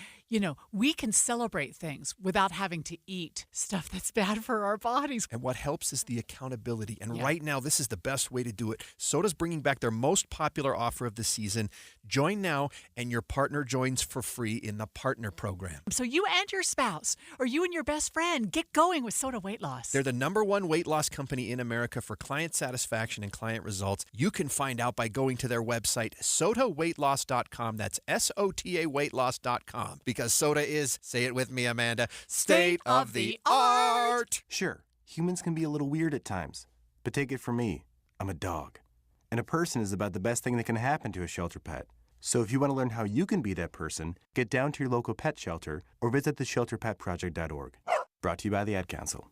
we can celebrate things without having to eat stuff that's bad for our bodies. And what helps is the accountability. And right now, this is the best way to do it. SOTA's bringing back their most popular offer of the season. Join now, and your partner joins for free in the Partner Program. So you and your spouse, or you and your best friend, get going with SOTA Weight Loss. They're the #1 weight loss company in America for client satisfaction and client results. You can find out by going to their website, sotaweightloss.com. That's SOTA weightloss.com. Because SOTA is, say it with me, Amanda, state of the art. Sure, humans can be a little weird at times, but take it from me, I'm a dog. And a person is about the best thing that can happen to a shelter pet. So if you want to learn how you can be that person, get down to your local pet shelter or visit theshelterpetproject.org. Brought to you by the Ad Council.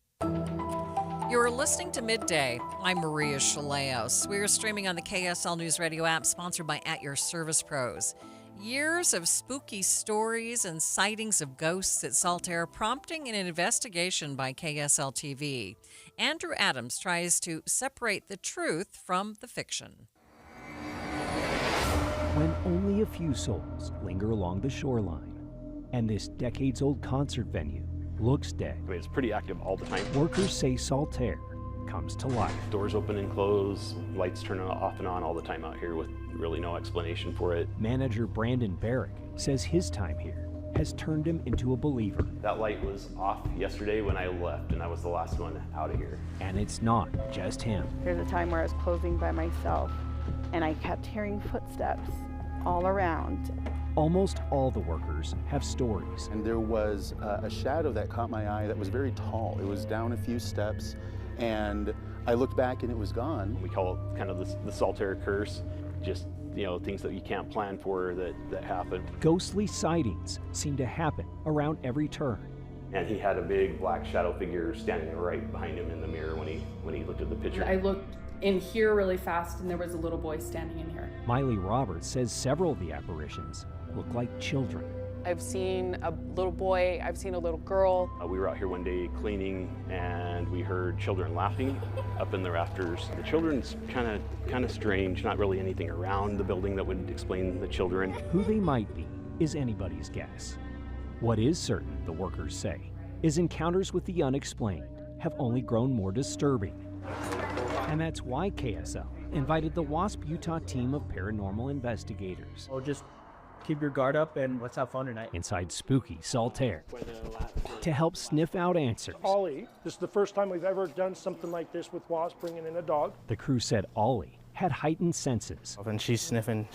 You're listening to Midday. I'm Maria Shilaos. We're streaming on the KSL News Radio app, sponsored by At Your Service Pros. Years of spooky stories and sightings of ghosts at Saltaire, prompting an investigation by KSL TV. Andrew Adams tries to separate the truth from the fiction. When only a few souls linger along the shoreline, and this decades-old concert venue looks dead. I mean, it's pretty active all the time. Workers say Saltaire comes to life. Doors open and close, lights turn off and on all the time out here with really no explanation for it. Manager Brandon Barrick says his time here has turned him into a believer. That light was off yesterday when I left, and I was the last one out of here. And it's not just him. There's a time where I was closing by myself, and I kept hearing footsteps all around. Almost all the workers have stories. And there was a shadow that caught my eye that was very tall. It was down a few steps, and I looked back and it was gone. We call it kind of the Saltaire curse, just things that you can't plan for that happen. Ghostly sightings seem to happen around every turn. And he had a big black shadow figure standing right behind him in the mirror when he looked at the picture. I looked in here really fast, and there was a little boy standing in here. Miley Roberts says several of the apparitions look like children. I've seen a little boy, I've seen a little girl. We were out here one day cleaning, and we heard children laughing up in the rafters. The children's kind of strange, not really anything around the building that would explain the children. Who they might be is anybody's guess. What is certain, the workers say, is encounters with the unexplained have only grown more disturbing. And that's why KSL invited the WASP Utah team of paranormal investigators. Oh, just keep your guard up and let's have fun tonight. Inside spooky Saltaire to help sniff out answers. Ollie, this is the first time we've ever done something like this with WASP, bringing in a dog. The crew said Ollie had heightened senses. And she's sniffing.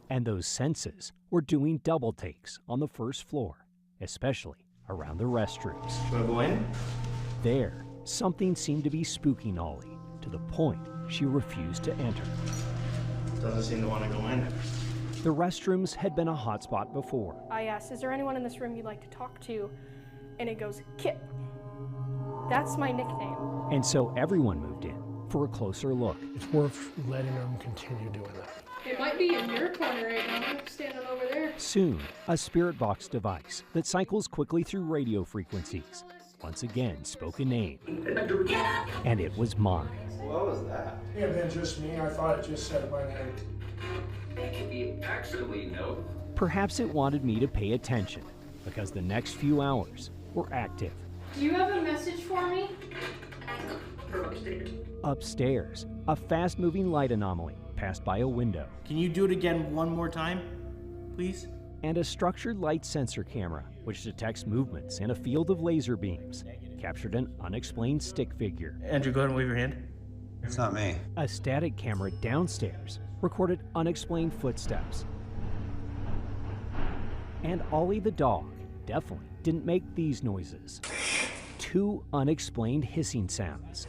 And those senses were doing double takes on the first floor, especially around the restrooms. Should I go in? There, something seemed to be spooking Ollie to the point she refused to enter. Doesn't seem to want to go in. The restrooms had been a hotspot before. I asked, is there anyone in this room you'd like to talk to? And it goes, Kip. That's my nickname. And so everyone moved in for a closer look. It's worth letting them continue doing that. It might be in your corner right now. I'm standing over there. Soon, a spirit box device that cycles quickly through radio frequencies once again spoke a name. And it was mine. What was that? Yeah, man, just me. I thought it just said my name. Perhaps it wanted me to pay attention because the next few hours were active. Do you have a message for me? Upstairs, a fast-moving light anomaly passed by a window. Can you do it again one more time, please? And a structured light sensor camera, which detects movements in a field of laser beams, captured an unexplained stick figure. Andrew, go ahead and wave your hand. It's not me. A static camera downstairs recorded unexplained footsteps. And Ollie the dog definitely didn't make these noises. 2 unexplained hissing sounds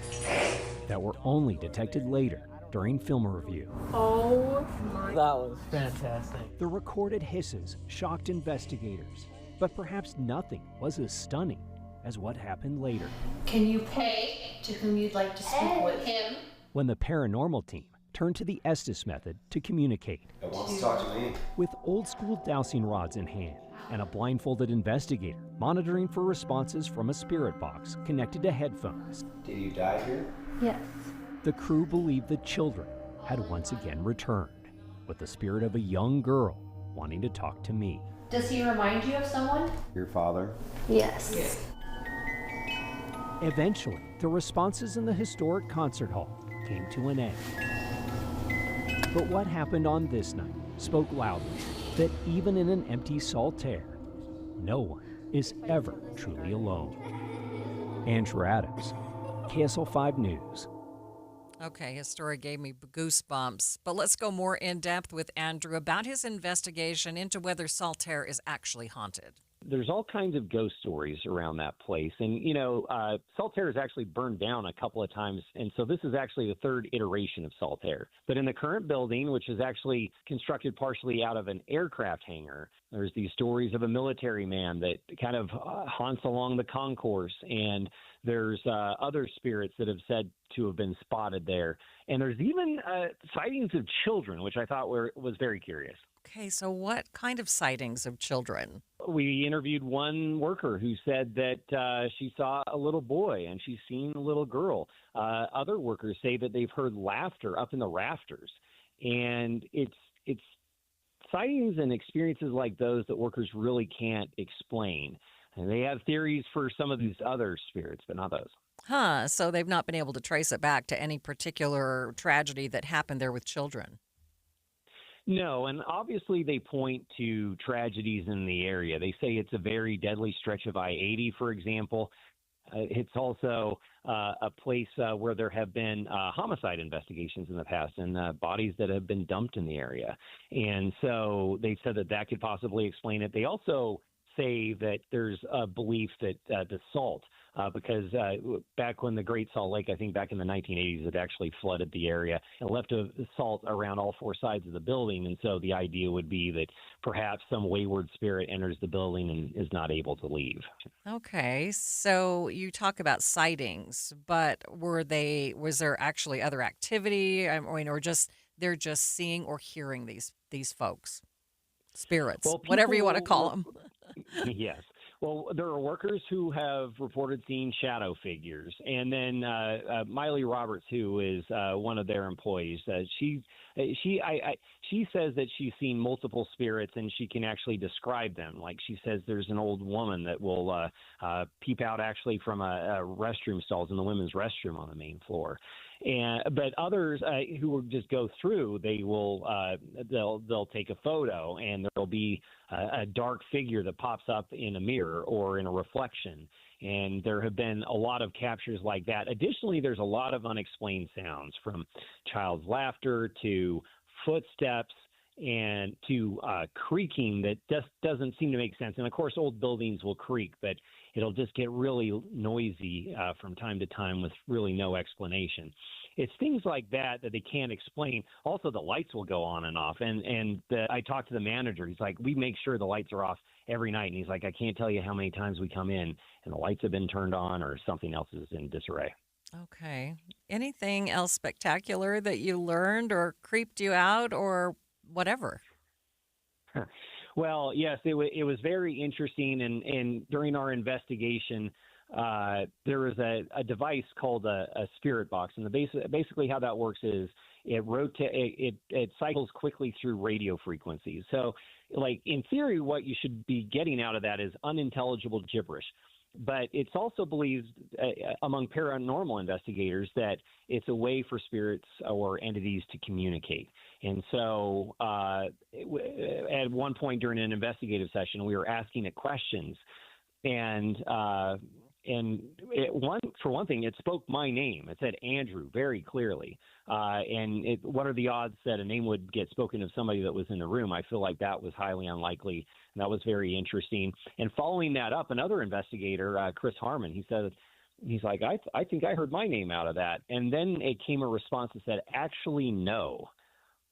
that were only detected later during film review. Oh my. That was fantastic. The recorded hisses shocked investigators, but perhaps nothing was as stunning as what happened later. Can you pay to whom you'd like to speak with him? When the paranormal team turned to the Estes method to communicate. It wants to talk to me. With old-school dowsing rods in hand and a blindfolded investigator monitoring for responses from a spirit box connected to headphones. Did you die here? Yes. The crew believed the children had once again returned, with the spirit of a young girl wanting to talk to me. Does he remind you of someone? Your father? Yes. Eventually, the responses in the historic concert hall came to an end. But what happened on this night spoke loudly that even in an empty Saltaire, no one is ever truly alone. Andrew Adams, KSL 5 News. Okay, his story gave me goosebumps, but let's go more in depth with Andrew about his investigation into whether Saltaire is actually haunted. There's all kinds of ghost stories around that place. And, Saltaire is actually burned down a couple of times. And so this is actually the third iteration of Saltaire. But in the current building, which is actually constructed partially out of an aircraft hangar, there's these stories of a military man that kind of haunts along the concourse. And there's other spirits that have said to have been spotted there. And there's even sightings of children, which I thought was very curious. Okay, so what kind of sightings of children? We interviewed one worker who said that she saw a little boy and she's seen a little girl. Other workers say that they've heard laughter up in the rafters, and it's sightings and experiences like those that workers really can't explain. And they have theories for some of these other spirits, but not those. Huh. So they've not been able to trace it back to any particular tragedy that happened there with children. No, and obviously they point to tragedies in the area. They say it's a very deadly stretch of I-80, for example. It's also a place where there have been homicide investigations in the past and bodies that have been dumped in the area. And so they said that could possibly explain it. They also say that there's a belief that the salt, because back when the Great Salt Lake, I think back in the 1980s, it actually flooded the area and left a salt around all four sides of the building. And so the idea would be that perhaps some wayward spirit enters the building and is not able to leave. Okay, so you talk about sightings, but was there actually other activity? I mean, or just they're just seeing or hearing these folks, spirits, whatever you want to call them. Yes. Well, there are workers who have reported seeing shadow figures. And then Miley Roberts, who is one of their employees, she says that she's seen multiple spirits and she can actually describe them. Like she says there's an old woman that will peep out actually from a restroom stalls in the women's restroom on the main floor. But others who will just go through, they'll take a photo and there'll be a dark figure that pops up in a mirror or in a reflection. And there have been a lot of captures like that. Additionally, there's a lot of unexplained sounds, from child's laughter to footsteps and to creaking that just doesn't seem to make sense. And of course, old buildings will creak, but it'll just get really noisy from time to time with really no explanation. It's things like that they can't explain. Also, the lights will go on and off. And I talked to the manager. He's like, we make sure the lights are off every night. And he's like, I can't tell you how many times we come in and the lights have been turned on or something else is in disarray. Okay. Anything else spectacular that you learned or creeped you out or whatever? Well, yes, it was very interesting. And during our investigation, there was a device called a spirit box. And basically how that works is it cycles quickly through radio frequencies. So, like, in theory, what you should be getting out of that is unintelligible gibberish. But it's also believed among paranormal investigators that it's a way for spirits or entities to communicate. And so at one point during an investigative session, we were asking it questions. And for one thing, it spoke my name. It said Andrew very clearly. And what are the odds that a name would get spoken of somebody that was in the room? I feel like that was highly unlikely, and that was very interesting. And following that up, another investigator, Chris Harmon, he's like, I think I heard my name out of that. And then it came a response that said, actually, no.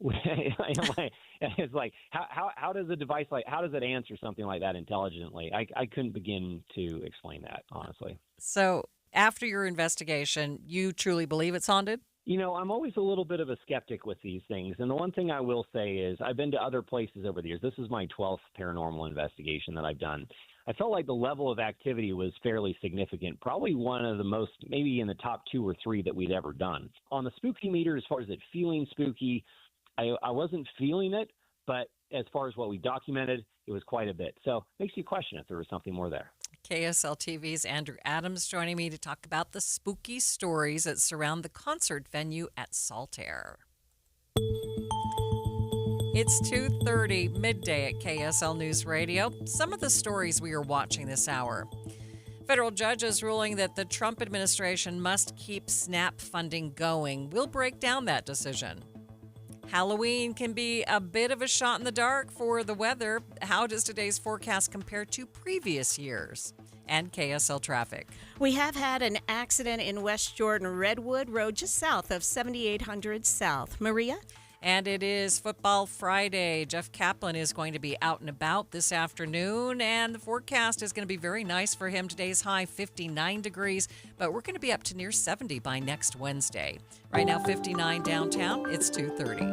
It's like, how does a device how does it answer something like that intelligently? I couldn't begin to explain that, honestly. So after your investigation, you truly believe it's haunted? You know, I'm always a little bit of a skeptic with these things. And the one thing I will say is I've been to other places over the years. This is my 12th paranormal investigation that I've done. I felt like the level of activity was fairly significant, probably one of the most, maybe in the top 2 or 3 that we'd ever done. On the spooky meter, as far as it feeling spooky, I wasn't feeling it, but as far as what we documented, it was quite a bit. So it makes you question if there was something more there. KSL TV's Andrew Adams joining me to talk about the spooky stories that surround the concert venue at Saltair. It's 2:30, midday at KSL News Radio. Some of the stories we are watching this hour. Federal judges ruling that the Trump administration must keep SNAP funding going. We'll break down that decision. Halloween can be a bit of a shot in the dark for the weather. How does today's forecast compare to previous years? And KSL traffic. We have had an accident in West Jordan Redwood Road, just south of 7800 South. Maria? And it is Football Friday. Jeff Kaplan is going to be out and about this afternoon, and the forecast is going to be very nice for him. Today's high 59 degrees, but we're going to be up to near 70 by next Wednesday. Right now 59 downtown. It's 2:30.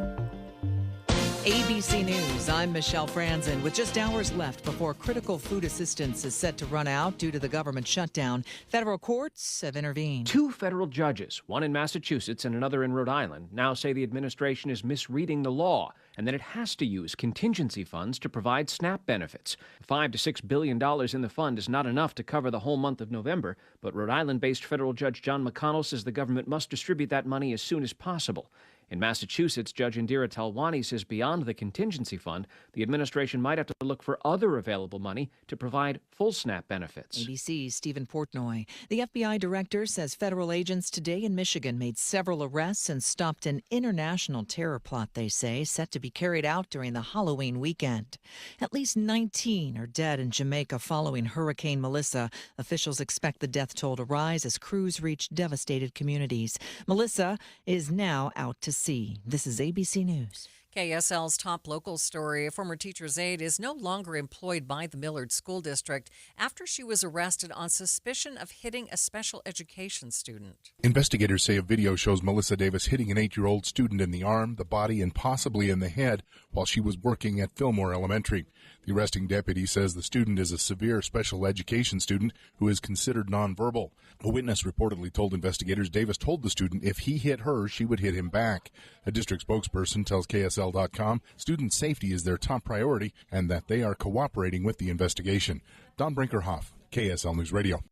ABC News, I'm Michelle Franzen. With just hours left before critical food assistance is set to run out due to the government shutdown, federal courts have intervened. 2 federal judges, one in Massachusetts and another in Rhode Island, now say the administration is misreading the law and that it has to use contingency funds to provide SNAP benefits. $5 to $6 billion in the fund is not enough to cover the whole month of November, but Rhode Island-based federal judge John McConnell says the government must distribute that money as soon as possible. In Massachusetts, Judge Indira Talwani says beyond the contingency fund, the administration might have to look for other available money to provide full SNAP benefits. ABC's Stephen Portnoy. The FBI director says federal agents today in Michigan made several arrests and stopped an international terror plot, they say, set to be carried out during the Halloween weekend. At least 19 are dead in Jamaica following Hurricane Melissa. Officials expect the death toll to rise as crews reach devastated communities. Melissa is now out to sea. This is ABC News. KSL's top local story. A former teacher's aide is no longer employed by the Millard School District after she was arrested on suspicion of hitting a special education student. Investigators say a video shows Melissa Davis hitting an 8-year-old student in the arm, the body, and possibly in the head while she was working at Fillmore Elementary. The arresting deputy says the student is a severe special education student who is considered nonverbal. A witness reportedly told investigators Davis told the student if he hit her, she would hit him back. A district spokesperson tells KSL.com student safety is their top priority and that they are cooperating with the investigation. Don Brinkerhoff, KSL News Radio.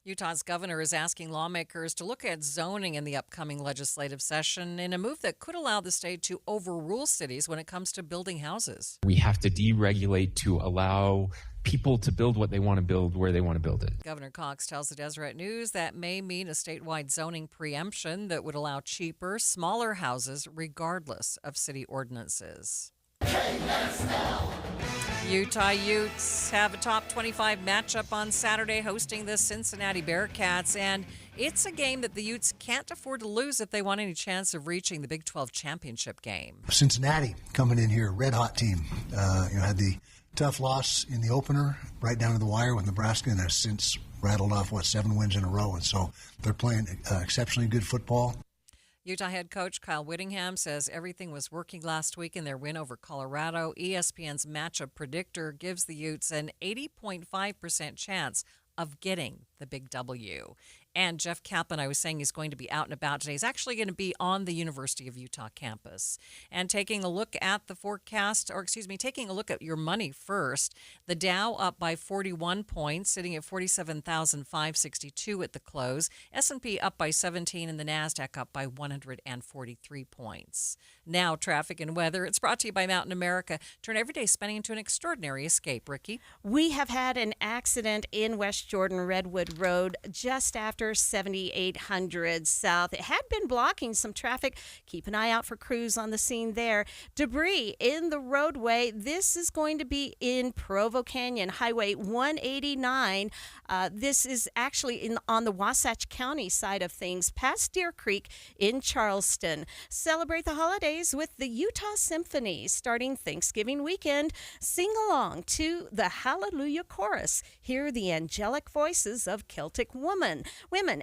Utah's governor is asking lawmakers to look at zoning in the upcoming legislative session in a move that could allow the state to overrule cities when it comes to building houses. We have to deregulate to allow people to build what they want to build where they want to build it. Governor Cox tells the Deseret News that may mean a statewide zoning preemption that would allow cheaper, smaller houses regardless of city ordinances. Utah Utes have a top 25 matchup on Saturday hosting the Cincinnati Bearcats, and it's a game that the Utes can't afford to lose if they want any chance of reaching the Big 12 championship game. Cincinnati coming in here, red hot team. Had the tough loss in the opener, right down to the wire with Nebraska, and has since rattled off, 7 wins in a row. And so they're playing exceptionally good football. Utah head coach Kyle Whittingham says everything was working last week in their win over Colorado. ESPN's matchup predictor gives the Utes an 80.5% chance of getting the big W. And Jeff Kaplan, I was saying he's going to be out and about today. He's actually going to be on the University of Utah campus. And taking a look at the forecast, taking a look at your money first, the Dow up by 41 points, sitting at 47,562 at the close. S&P up by 17 and the NASDAQ up by 143 points. Now, traffic and weather. It's brought to you by Mountain America. Turn everyday spending into an extraordinary escape. Ricky? We have had an accident in West Jordan Redwood Road just after 7800 South. It had been blocking some traffic. Keep an eye out for crews on the scene there. Debris in the roadway. This is going to be in Provo Canyon, Highway 189. This is actually on the Wasatch County side of things, past Deer Creek in Charleston. Celebrate the holidays with the Utah Symphony starting Thanksgiving weekend. Sing along to the Hallelujah Chorus. Hear the angelic voices of Celtic women,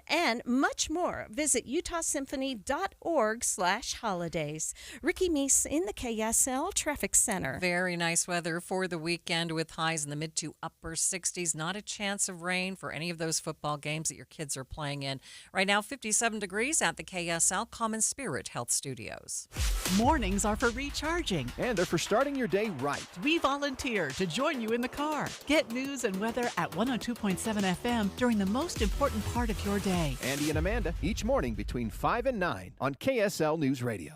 and much more. Visit utahsymphony.org/holidays. Ricky Meese in the KSL Traffic Center. Very nice weather for the weekend with highs in the mid to upper 60s. Not a chance of rain for any of those football games that your kids are playing in. Right now, 57 degrees at the KSL Common Spirit Health Studios. Mornings are for recharging. And they're for starting your day right. We volunteer to join you in the car. Get news and weather at 102.7 FM during the most important part of your day. Andy and Amanda, each morning between 5 and 9 on KSL News Radio.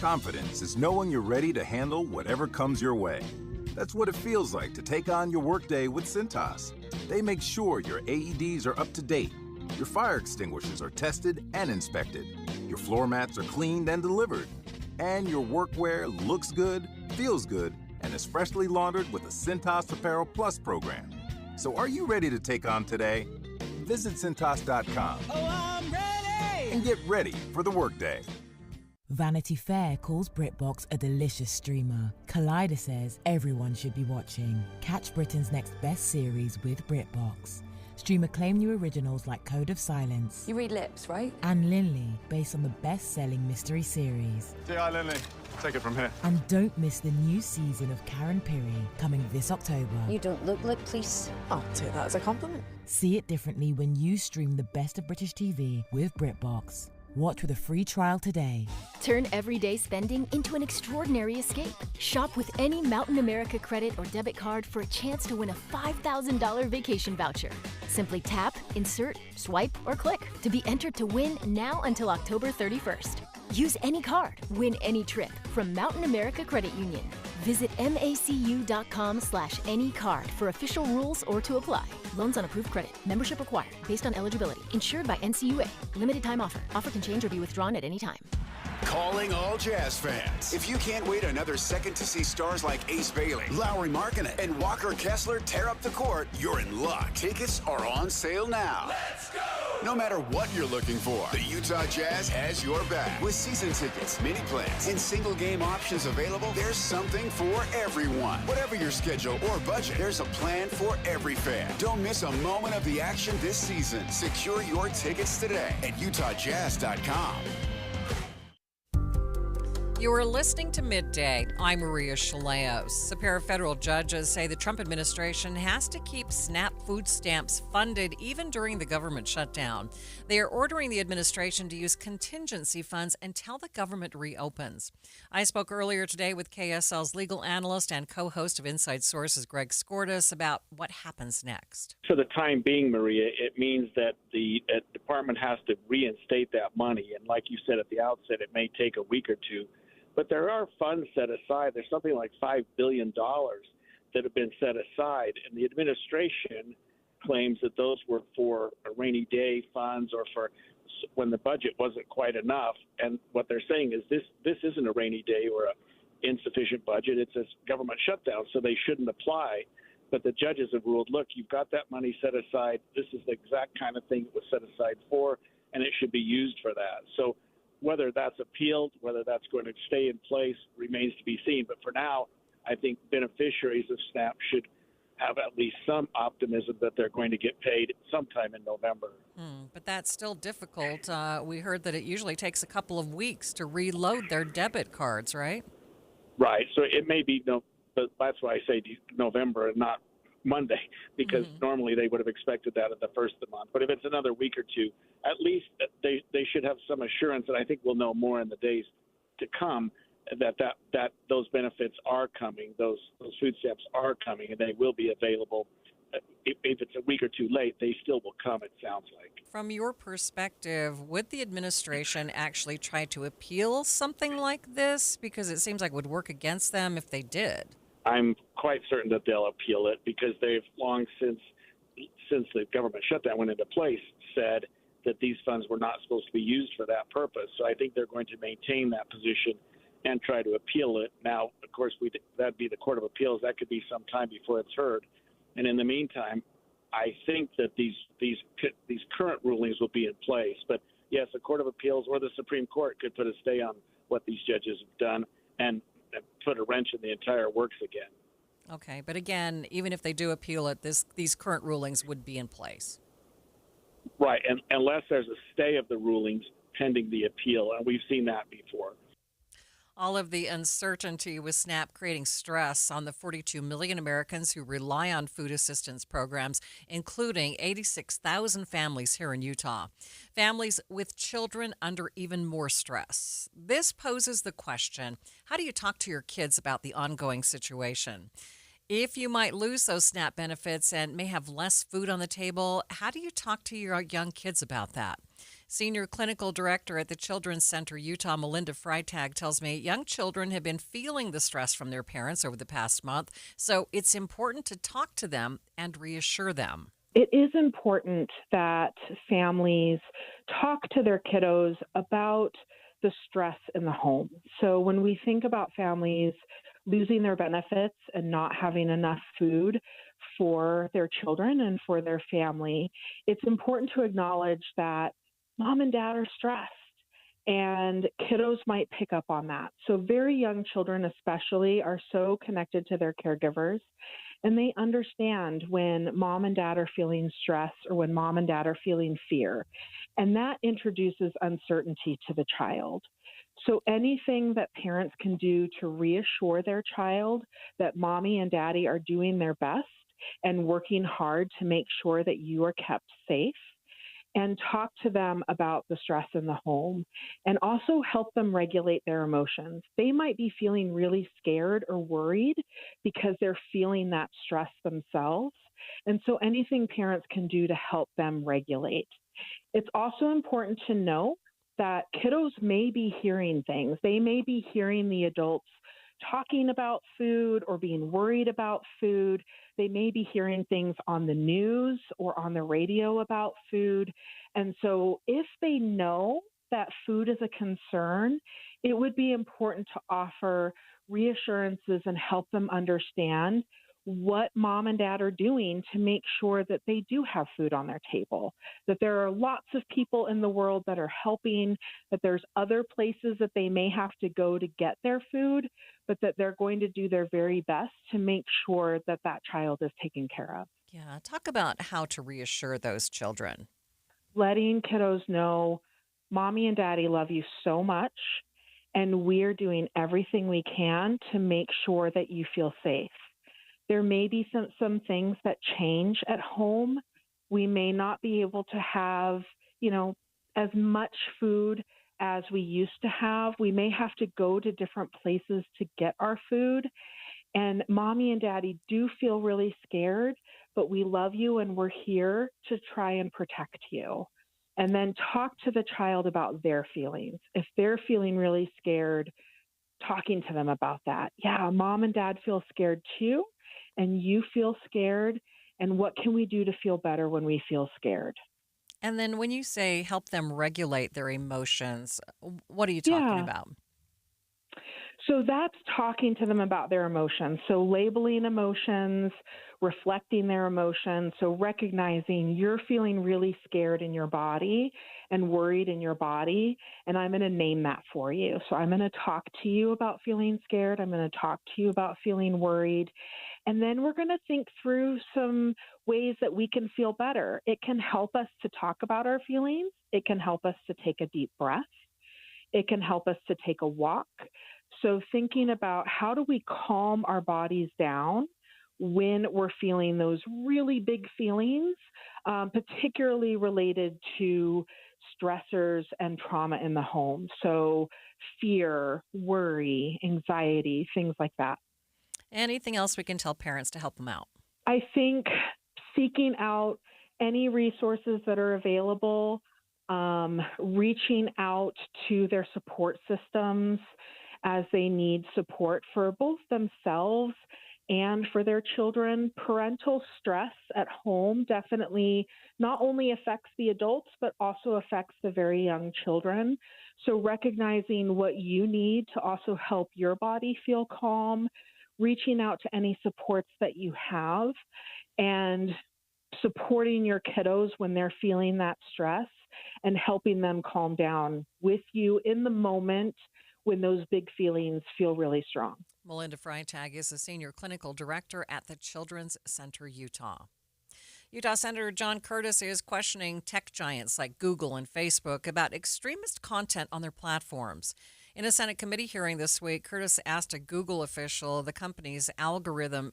Confidence is knowing you're ready to handle whatever comes your way. That's what it feels like to take on your workday with Cintas. They make sure your AEDs are up to date, your fire extinguishers are tested and inspected, your floor mats are cleaned and delivered, and your workwear looks good, feels good, and is freshly laundered with a Cintas Apparel Plus program. So are you ready to take on today? Visit Cintas.com and get ready for the workday. Vanity Fair calls BritBox a delicious streamer. Collider says everyone should be watching. Catch Britain's next best series with BritBox. Stream acclaimed new originals like Code of Silence. You read lips, right? And Linley, based on the best-selling mystery series. Say hi, Linley. Take it from here. And don't miss the new season of Karen Piri, coming this October. You don't look like police. I'll take that as a compliment. See it differently when you stream the best of British TV with BritBox. Watch with a free trial today. Turn everyday spending into an extraordinary escape. Shop with any Mountain America credit or debit card for a chance to win a $5,000 vacation voucher. Simply tap, insert, swipe, or click to be entered to win now until October 31st. Use any card, win any trip from Mountain America Credit Union. Visit macu.com/anycard for official rules or to apply. Loans on approved credit. Membership required. Based on eligibility. Insured by NCUA. Limited time offer. Offer can change or be withdrawn at any time. Calling all Jazz fans. If you can't wait another second to see stars like Ace Bailey, Lowry Markkanen, and Walker Kessler tear up the court, you're in luck. Tickets are on sale now. Let's go! No matter what you're looking for, the Utah Jazz has your back. With season tickets, mini plans, and single game options available, there's something for everyone. Whatever your schedule or budget, there's a plan for every fan. Don't miss a moment of the action this season. Secure your tickets today at utahjazz.com. You are listening to Midday. I'm Maria Shilaos. A pair of federal judges say the Trump administration has to keep SNAP food stamps funded even during the government shutdown. They are ordering the administration to use contingency funds until the government reopens. I spoke earlier today with KSL's legal analyst and co-host of Inside Sources, Greg Skordas, about what happens next. For the time being, Maria, it means that the department has to reinstate that money. And like you said at the outset, it may take a week or two. But there are funds set aside. There's something like $5 billion that have been set aside. And the administration claims that those were for a rainy day funds or for when the budget wasn't quite enough. And what they're saying is this isn't a rainy day or an insufficient budget. It's a government shutdown, so they shouldn't apply. But the judges have ruled, look, you've got that money set aside. This is the exact kind of thing it was set aside for, and it should be used for that. So whether that's appealed, whether that's going to stay in place remains to be seen. But for now, I think beneficiaries of SNAP should have at least some optimism that they're going to get paid sometime in November. But that's still difficult. We heard that it usually takes a couple of weeks to reload their debit cards, right? Right. So it may be, but that's why I say November and not Monday, because normally they would have expected that at the first of the month. But if it's another week or two, at least they should have some assurance, and I think we'll know more in the days to come, that those benefits are coming, those food stamps are coming, and they will be available. If it's a week or two late, they still will come, it sounds like. From your perspective, would the administration actually try to appeal something like this? Because it seems like it would work against them if they did. I'm quite certain that they'll appeal it because they've long since the government shutdown went into place said that these funds were not supposed to be used for that purpose. So I think they're going to maintain that position and try to appeal it. Now, of course, that'd be the Court of Appeals. That could be some time before it's heard. And in the meantime, I think that these current rulings will be in place. But yes, the Court of Appeals or the Supreme Court could put a stay on what these judges have done and put a wrench in the entire works again. Okay, but again, even if they do appeal it, these current rulings would be in place. Right, and unless there's a stay of the rulings pending the appeal, and we've seen that before. All of the uncertainty with SNAP creating stress on the 42 million Americans who rely on food assistance programs, including 86,000 families here in Utah. Families with children under even more stress. This poses the question, how do you talk to your kids about the ongoing situation? If you might lose those SNAP benefits and may have less food on the table, how do you talk to your young kids about that? Senior Clinical Director at the Children's Center Utah, Melinda Freitag, tells me young children have been feeling the stress from their parents over the past month, so it's important to talk to them and reassure them. It is important that families talk to their kiddos about the stress in the home. So when we think about families losing their benefits and not having enough food for their children and for their family, it's important to acknowledge that mom and dad are stressed, and kiddos might pick up on that. So very young children especially are so connected to their caregivers, and they understand when mom and dad are feeling stress or when mom and dad are feeling fear. And that introduces uncertainty to the child. So anything that parents can do to reassure their child that mommy and daddy are doing their best and working hard to make sure that you are kept safe, and talk to them about the stress in the home, and also help them regulate their emotions. They might be feeling really scared or worried because they're feeling that stress themselves. And so anything parents can do to help them regulate. It's also important to know that kiddos may be hearing things. They may be hearing the adults talking about food or being worried about food. They may be hearing things on the news or on the radio about food. And so if they know that food is a concern, it would be important to offer reassurances and help them understand what mom and dad are doing to make sure that they do have food on their table, that there are lots of people in the world that are helping, that there's other places that they may have to go to get their food, but that they're going to do their very best to make sure that that child is taken care of. Yeah, talk about how to reassure those children. Letting kiddos know, mommy and daddy love you so much, and we're doing everything we can to make sure that you feel safe. There may be some things that change at home. We may not be able to have, as much food as we used to have. We may have to go to different places to get our food. And mommy and daddy do feel really scared, but we love you and we're here to try and protect you. And then talk to the child about their feelings. If they're feeling really scared, talking to them about that. Yeah, mom and dad feel scared too, and you feel scared. And what can we do to feel better when we feel scared? And then when you say help them regulate their emotions, what are you talking about? So that's talking to them about their emotions. So labeling emotions, reflecting their emotions. So recognizing you're feeling really scared in your body and worried in your body, and I'm going to name that for you. So I'm going to talk to you about feeling scared. I'm going to talk to you about feeling worried. And then we're going to think through some ways that we can feel better. It can help us to talk about our feelings. It can help us to take a deep breath. It can help us to take a walk. So thinking about how do we calm our bodies down when we're feeling those really big feelings, particularly related to stressors and trauma in the home. So fear, worry, anxiety, things like that. Anything else we can tell parents to help them out? I think seeking out any resources that are available, reaching out to their support systems as they need support for both themselves and for their children. Parental stress at home definitely not only affects the adults, but also affects the very young children. So recognizing what you need to also help your body feel calm, reaching out to any supports that you have, and supporting your kiddos when they're feeling that stress and helping them calm down with you in the moment when those big feelings feel really strong. Melinda Freitag is the Senior Clinical Director at the Children's Center Utah. Utah Senator John Curtis is questioning tech giants like Google and Facebook about extremist content on their platforms. In a Senate committee hearing this week, Curtis asked a Google official if the company's algorithm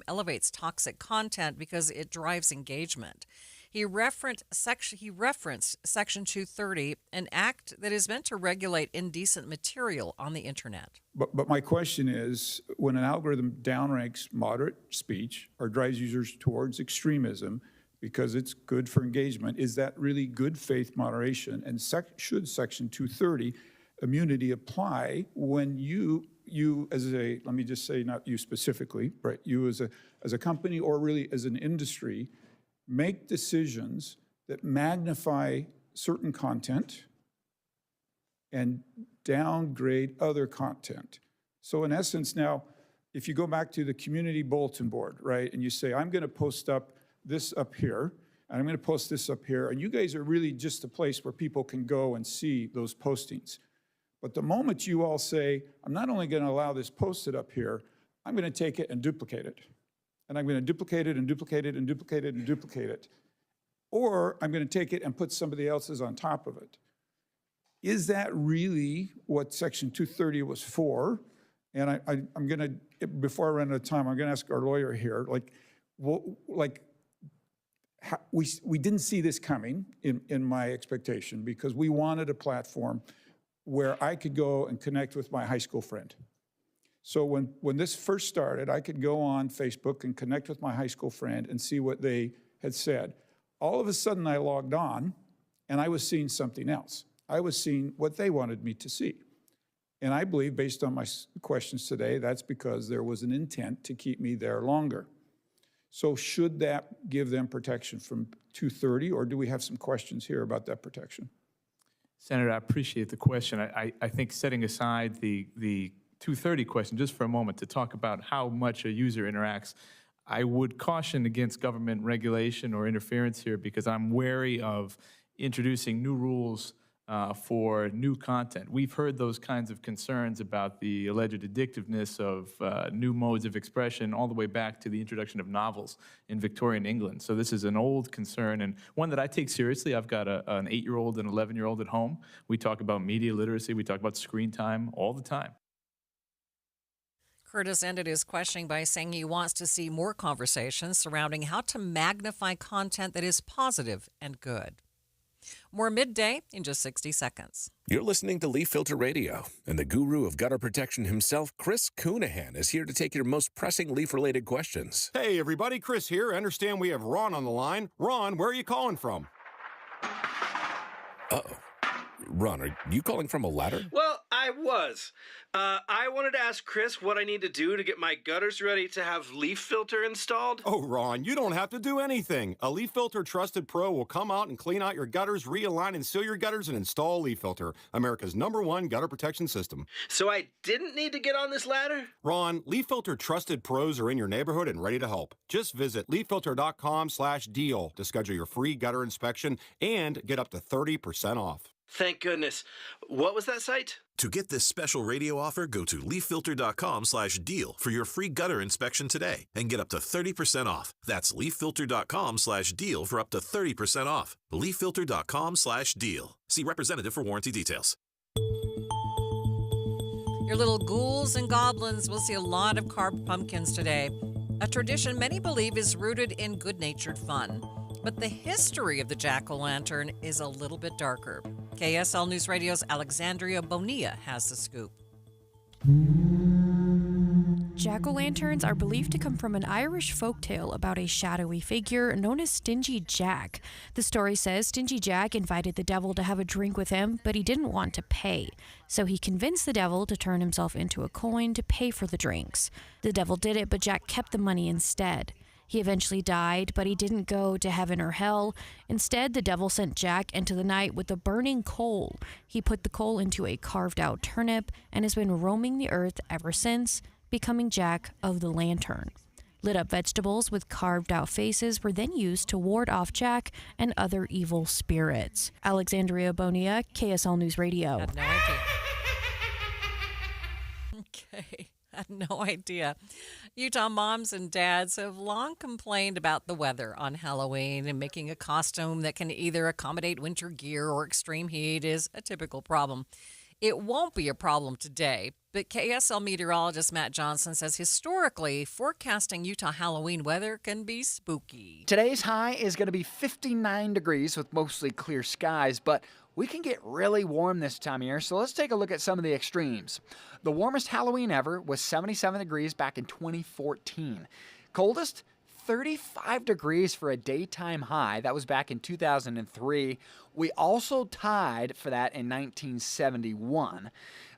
elevates toxic content because it drives engagement. He referenced Section 230, an act that is meant to regulate indecent material on the internet. But my question is, when an algorithm downranks moderate speech or drives users towards extremism because it's good for engagement, is that really good faith moderation? And should Section 230 immunity apply when you as a, let me just say, not you specifically, right, you as a company or really as an industry, make decisions that magnify certain content and downgrade other content. So in essence now, if you go back to the community bulletin board, right, and you say, I'm going to post up this up here, and I'm going to post this up here, and you guys are really just a place where people can go and see those postings. But the moment you all say, I'm not only going to allow this posted up here, I'm going to take it and duplicate it. And I'm going to duplicate it and duplicate it and duplicate it and duplicate it. Or I'm going to take it and put somebody else's on top of it. Is that really what Section 230 was for? And I'm going to, before I run out of time, I'm going to ask our lawyer here, we didn't see this coming in my expectation, because we wanted a platform where I could go and connect with my high school friend. So when this first started, I could go on Facebook and connect with my high school friend and see what they had said. All of a sudden I logged on and I was seeing something else. I was seeing what they wanted me to see. And I believe, based on my questions today, that's because there was an intent to keep me there longer. So should that give them protection from 230, or do we have some questions here about that protection? Senator, I appreciate the question. I think setting aside the 230 question just for a moment to talk about how much a user interacts, I would caution against government regulation or interference here, because I'm wary of introducing new rules for new content. We've heard those kinds of concerns about the alleged addictiveness of new modes of expression all the way back to the introduction of novels in Victorian England. So this is an old concern, and one that I take seriously. I've got an 8-year-old and 11-year-old at home. We talk about media literacy. We talk about screen time all the time. Curtis ended his questioning by saying he wants to see more conversations surrounding how to magnify content that is positive and good. More Midday in just 60 seconds. You're listening to Leaf Filter Radio, and the guru of gutter protection himself, Chris Coonahan, is here to take your most pressing leaf-related questions. Hey, everybody, Chris here. I understand we have Ron on the line. Ron, where are you calling from? Uh-oh. Ron, are you calling from a ladder? Well, I was. I wanted to ask Chris what I need to do to get my gutters ready to have leaf filter installed. Oh, Ron, you don't have to do anything. A Leaf Filter Trusted Pro will come out and clean out your gutters, realign and seal your gutters, and install Leaf Filter, America's #1 gutter protection system. So I didn't need to get on this ladder? Ron, Leaf Filter Trusted Pros are in your neighborhood and ready to help. Just visit leaffilter.com/deal to schedule your free gutter inspection and get up to 30% off. Thank goodness. What was that site? To get this special radio offer, go to leaffilter.com/deal for your free gutter inspection today and get up to 30% off. That's leaffilter.com/deal for up to 30% off. leaffilter.com/deal. See representative for warranty details. Your little ghouls and goblins will see a lot of carved pumpkins today, a tradition many believe is rooted in good-natured fun. But the history of the jack-o'-lantern is a little bit darker. KSL News Radio's Alexandria Bonilla has the scoop. Jack-o'-lanterns are believed to come from an Irish folktale about a shadowy figure known as Stingy Jack. The story says Stingy Jack invited the devil to have a drink with him, but he didn't want to pay. So he convinced the devil to turn himself into a coin to pay for the drinks. The devil did it, but Jack kept the money instead. He eventually died, but he didn't go to heaven or hell. Instead, the devil sent Jack into the night with a burning coal. He put the coal into a carved-out turnip and has been roaming the earth ever since, becoming Jack of the Lantern. Lit-up vegetables with carved-out faces were then used to ward off Jack and other evil spirits. Alexandria Bonilla, KSL News Radio. Had no idea. Okay. Had no idea. Utah moms and dads have long complained about the weather on Halloween, and making a costume that can either accommodate winter gear or extreme heat is a typical problem. It won't be a problem today, but KSL meteorologist Matt Johnson says historically, forecasting Utah Halloween weather can be spooky. Today's high is going to be 59 degrees with mostly clear skies, but we can get really warm this time of year, so let's take a look at some of the extremes. The warmest Halloween ever was 77 degrees back in 2014. Coldest, 35 degrees for a daytime high. That was back in 2003. We also tied for that in 1971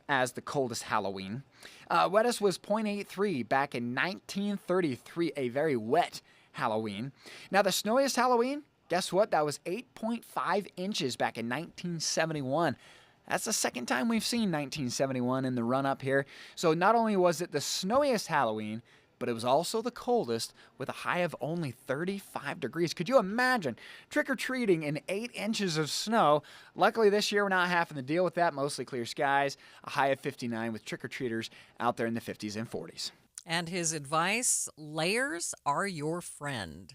as the coldest Halloween. Wettest was 0.83 back in 1933, a very wet Halloween. Now, the snowiest Halloween, guess what? That was 8.5 inches back in 1971. That's the second time we've seen 1971 in the run-up here. So not only was it the snowiest Halloween, but it was also the coldest with a high of only 35 degrees. Could you imagine trick-or-treating in 8 inches of snow? Luckily this year we're not having to deal with that. Mostly clear skies, a high of 59 with trick-or-treaters out there in the 50s and 40s. And his advice, layers are your friend.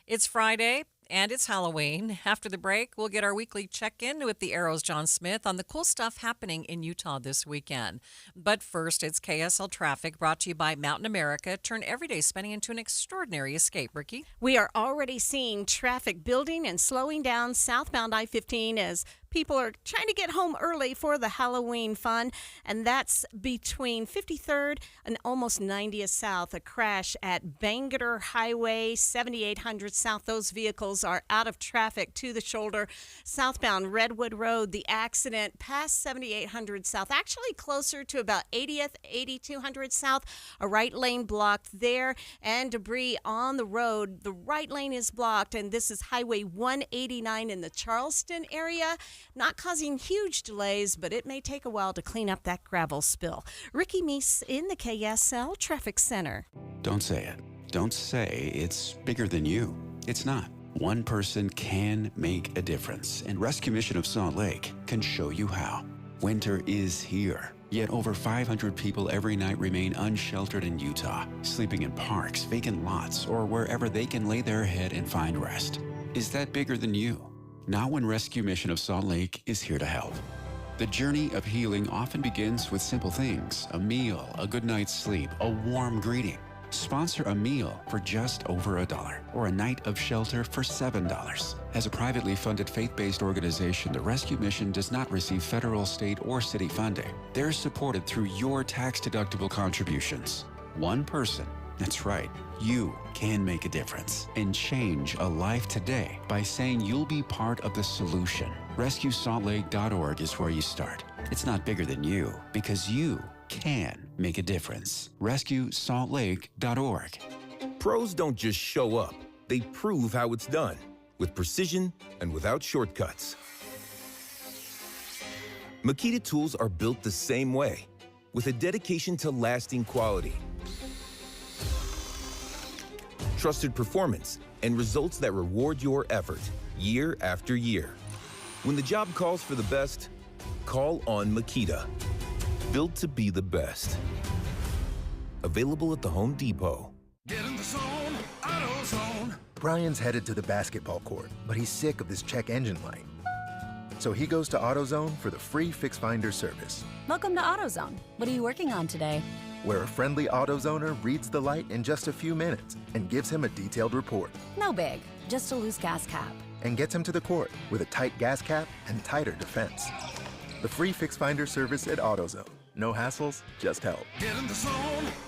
It's Friday, and it's Halloween. After the break, we'll get our weekly check-in with the Arrow's John Smith on the cool stuff happening in Utah this weekend. But first, it's KSL Traffic, brought to you by Mountain America. Turn everyday spending into an extraordinary escape. Ricky? We are already seeing traffic building and slowing down southbound I-15 as people are trying to get home early for the Halloween fun, and that's between 53rd and almost 90th South. A crash at Bangerter Highway, 7800 South. Those vehicles are out of traffic to the shoulder. Southbound Redwood Road, the accident past 7800 South, actually closer to about 80th, 8200 South. A right lane blocked there, and debris on the road. The right lane is blocked, and this is Highway 189 in the Charleston area. Not causing huge delays, but it may take a while to clean up that gravel spill. Ricky Meese in the KSL Traffic Center. Don't say it. Don't say it's bigger than you. It's not. One person can make a difference, and Rescue Mission of Salt Lake can show you how. Winter is here, yet over 500 people every night remain unsheltered in Utah, sleeping in parks, vacant lots, or wherever they can lay their head and find rest. Is that bigger than you? Now when Rescue Mission of Salt Lake is here to help. The journey of healing often begins with simple things: a meal, a good night's sleep, a warm greeting. Sponsor a meal for just over $1 or a night of shelter for $7. As a privately funded faith-based organization, the Rescue Mission does not receive federal, state, or city funding. They're supported through your tax-deductible contributions. One person, that's right, you can make a difference and change a life today by saying you'll be part of the solution. RescueSaltLake.org is where you start. It's not bigger than you because you can make a difference. RescueSaltLake.org. Pros don't just show up. They prove how it's done with precision and without shortcuts. Makita tools are built the same way with a dedication to lasting quality, trusted performance, and results that reward your effort year after year. When the job calls for the best, call on Makita. Built to be the best. Available at the Home Depot. Get in the zone, AutoZone. Brian's headed to the basketball court, but he's sick of this check engine light. So he goes to AutoZone for the free Fix Finder service, Welcome to AutoZone. What are you working on today? where a friendly AutoZoner reads the light in just a few minutes and gives him a detailed report, No big, just a loose gas cap. and gets him to the court with a tight gas cap and tighter defense. The free Fix Finder service at AutoZone. No hassles, just help. Get in the zone,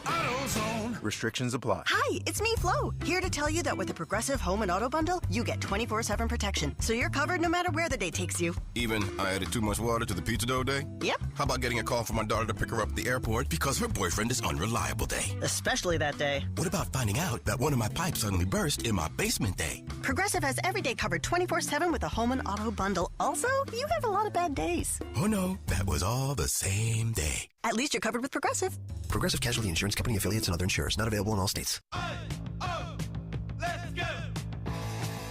AutoZone. Restrictions apply. Hi, it's me, Flo, here to tell you that with the Progressive Home and Auto Bundle, you get 24/7 protection, so you're covered no matter where the day takes you. Even I added too much water to the pizza dough day? Yep. How about getting a call from my daughter to pick her up at the airport because her boyfriend is unreliable day? Especially that day. What about finding out that one of my pipes suddenly burst in my basement day? Progressive has every day covered 24/7 with the Home and Auto Bundle. Also, you have a lot of bad days. Oh no, that was all the same day. At least you're covered with Progressive. Progressive Casualty Insurance Company affiliates and other insurers. Not available in all states.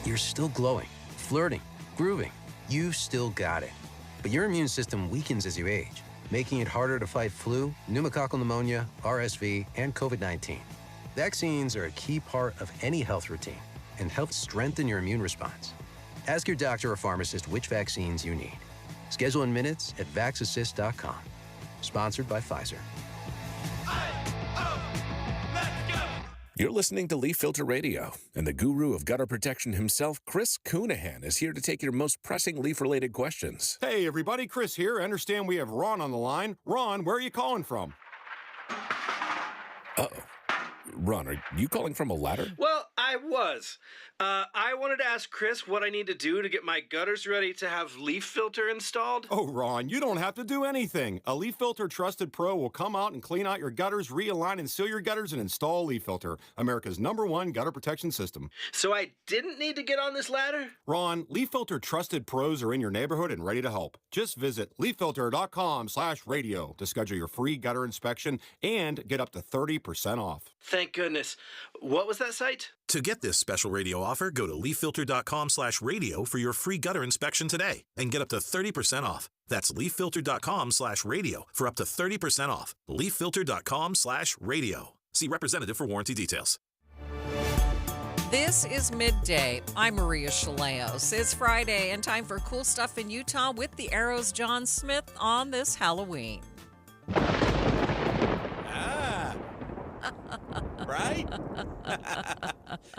You're still glowing, flirting, grooving. You still got it. But your immune system weakens as you age, making it harder to fight flu, pneumococcal pneumonia, RSV, and COVID-19. Vaccines are a key part of any health routine and help strengthen your immune response. Ask your doctor or pharmacist which vaccines you need. Schedule in minutes at vaxassist.com. Sponsored by Pfizer. You're listening to Leaf Filter Radio, and the guru of gutter protection himself, Chris Coonahan, is here to take your most pressing leaf-related questions. Hey, everybody, Chris here. I understand we have Ron on the line. Ron, where are you calling from? Uh-oh. Ron, are you calling from a ladder? Well, I was. I wanted to ask Chris what I need to do to get my gutters ready to have leaf filter installed. Oh, Ron, you don't have to do anything. A Leaf Filter Trusted Pro will come out and clean out your gutters, realign and seal your gutters, and install Leaf Filter, America's #1 gutter protection system. So I didn't need to get on this ladder? Ron, Leaf Filter Trusted Pros are in your neighborhood and ready to help. Just visit leaffilter.com/radio to schedule your free gutter inspection and get up to 30% off. Thank goodness. What was that site? To get this special radio offer, go to leaffilter.com/radio for your free gutter inspection today and get up to 30% off. That's leaffilter.com/radio for up to 30% off. leaffilter.com/radio. See representative for warranty details. This is Midday. I'm Maria Shilaos. It's Friday and time for cool stuff in Utah with the Arrow's John Smith on this Halloween. Right?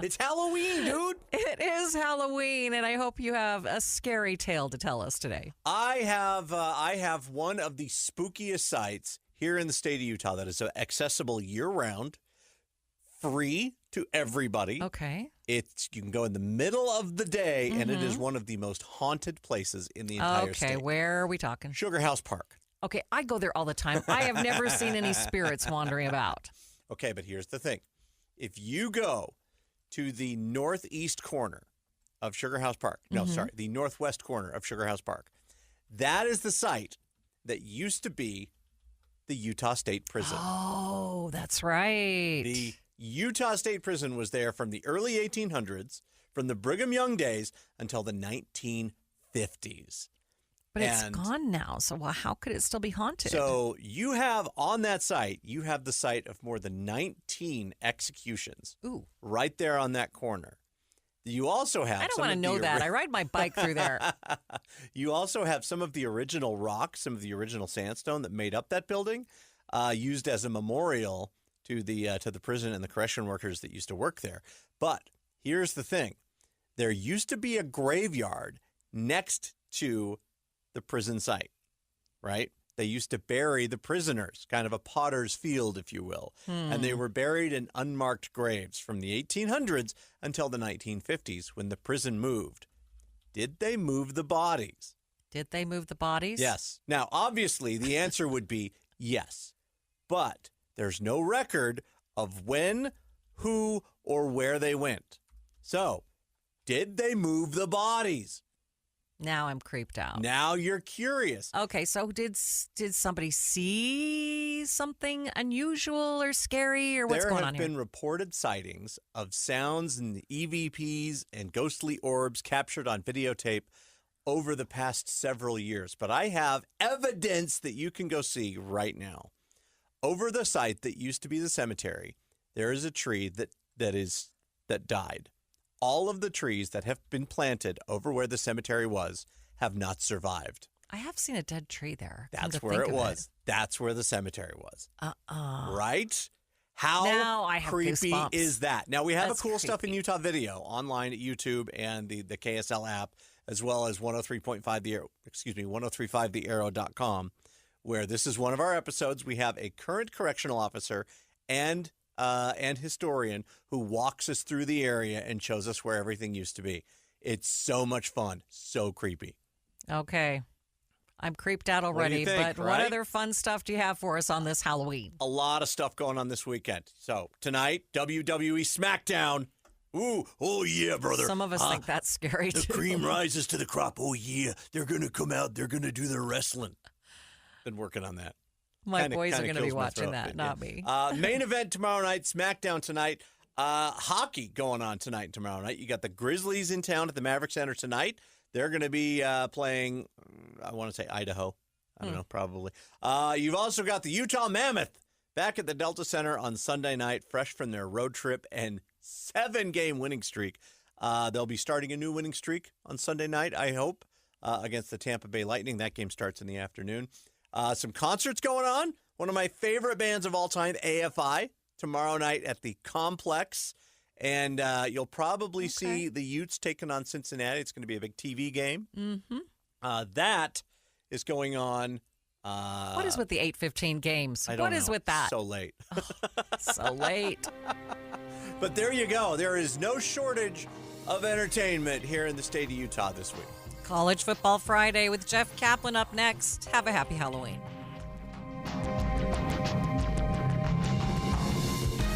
It's Halloween, dude. It is Halloween, and I hope you have a scary tale to tell us today. I have one of the spookiest sites here in the state of Utah that is accessible year-round, free to everybody. Okay. You can go in the middle of the day, and it is one of the most haunted places in the entire state. Okay, where are we talking? Sugar House Park. Okay, I go there all the time. I have never seen any spirits wandering about. Okay, but here's the thing. If you go to the northeast corner of Sugar House Park, the northwest corner of Sugar House Park, that is the site that used to be the Utah State Prison. Oh, that's right. The Utah State Prison was there from the early 1800s, from the Brigham Young days until the 1950s. But it's gone now, so how could it still be haunted? So you have on that site, you have the site of more than 19 executions. Ooh. Right there on that corner. You also have... I don't want to know that. I ride my bike through there. You also have some of the original rock, some of the original sandstone that made up that building, used as a memorial to the prison and the correction workers that used to work there. But here's the thing. There used to be a graveyard next to the prison site, right? They used to bury the prisoners, kind of a potter's field, if you will. And they were buried in unmarked graves from the 1800s until the 1950s when the prison moved. Did they move the bodies? Did they move the bodies? Yes. Now, obviously, the answer would be yes. But there's no record of when, who, or where they went. So, did they move the bodies? Now I'm creeped out. Now you're curious. Okay, so did somebody see something unusual or scary, or what's going on here? There have been reported sightings of sounds and EVPs and ghostly orbs captured on videotape over the past several years. But I have evidence that you can go see right now. Over the site that used to be the cemetery, there is a tree that died. All of the trees that have been planted over where the cemetery was have not survived. I have seen a dead tree there. That's where it was. That's where the cemetery was. Right? How now I have creepy goosebumps. is that? Now, we have That's a cool creepy. Stuff in Utah video online at YouTube and the KSL app, as well as 1035thearrow.com, where this is one of our episodes. We have a current correctional officer and historian who walks us through the area and shows us where everything used to be. It's so much fun, so creepy. Okay. I'm creeped out already, think, but right? what other fun stuff do you have for us on this Halloween? A lot of stuff going on this weekend. So tonight, WWE SmackDown. Ooh, oh yeah, brother. Some of us think that's scary the too. cream rises to the crop. Oh yeah, they're going to come out. They're going to do their wrestling. Been working on that. My boys are going to be watching that, not me. Main event tomorrow night, SmackDown tonight. Hockey going on tonight and tomorrow night. You got the Grizzlies in town at the Maverick Center tonight. They're going to be playing, I want to say Idaho. I don't know, probably. You've also got the Utah Mammoth back at the Delta Center on Sunday night, fresh from their road trip and 7-game winning streak. They'll be starting a new winning streak on Sunday night, I hope, against the Tampa Bay Lightning. That game starts in the afternoon. Some concerts going on. One of my favorite bands of all time, AFI, tomorrow night at the Complex. And you'll probably see the Utes taking on Cincinnati. It's going to be a big TV game. Mm-hmm. That is going on. What is with the 8:15 games? I don't What is know. with that? So late. So late. But there you go. There is no shortage of entertainment here in the state of Utah this week. College Football Friday with Jeff Kaplan up next. Have a happy Halloween.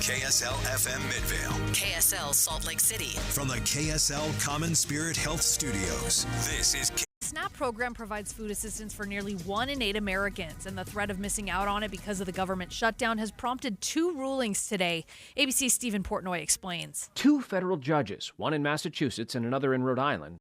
KSL FM Midvale. KSL Salt Lake City. From the KSL Common Spirit Health Studios, this is SNAP program provides food assistance for nearly 1 in 8 Americans, and the threat of missing out on it because of the government shutdown has prompted 2 rulings today. ABC's Stephen Portnoy explains. 2 federal judges, one in Massachusetts and another in Rhode Island,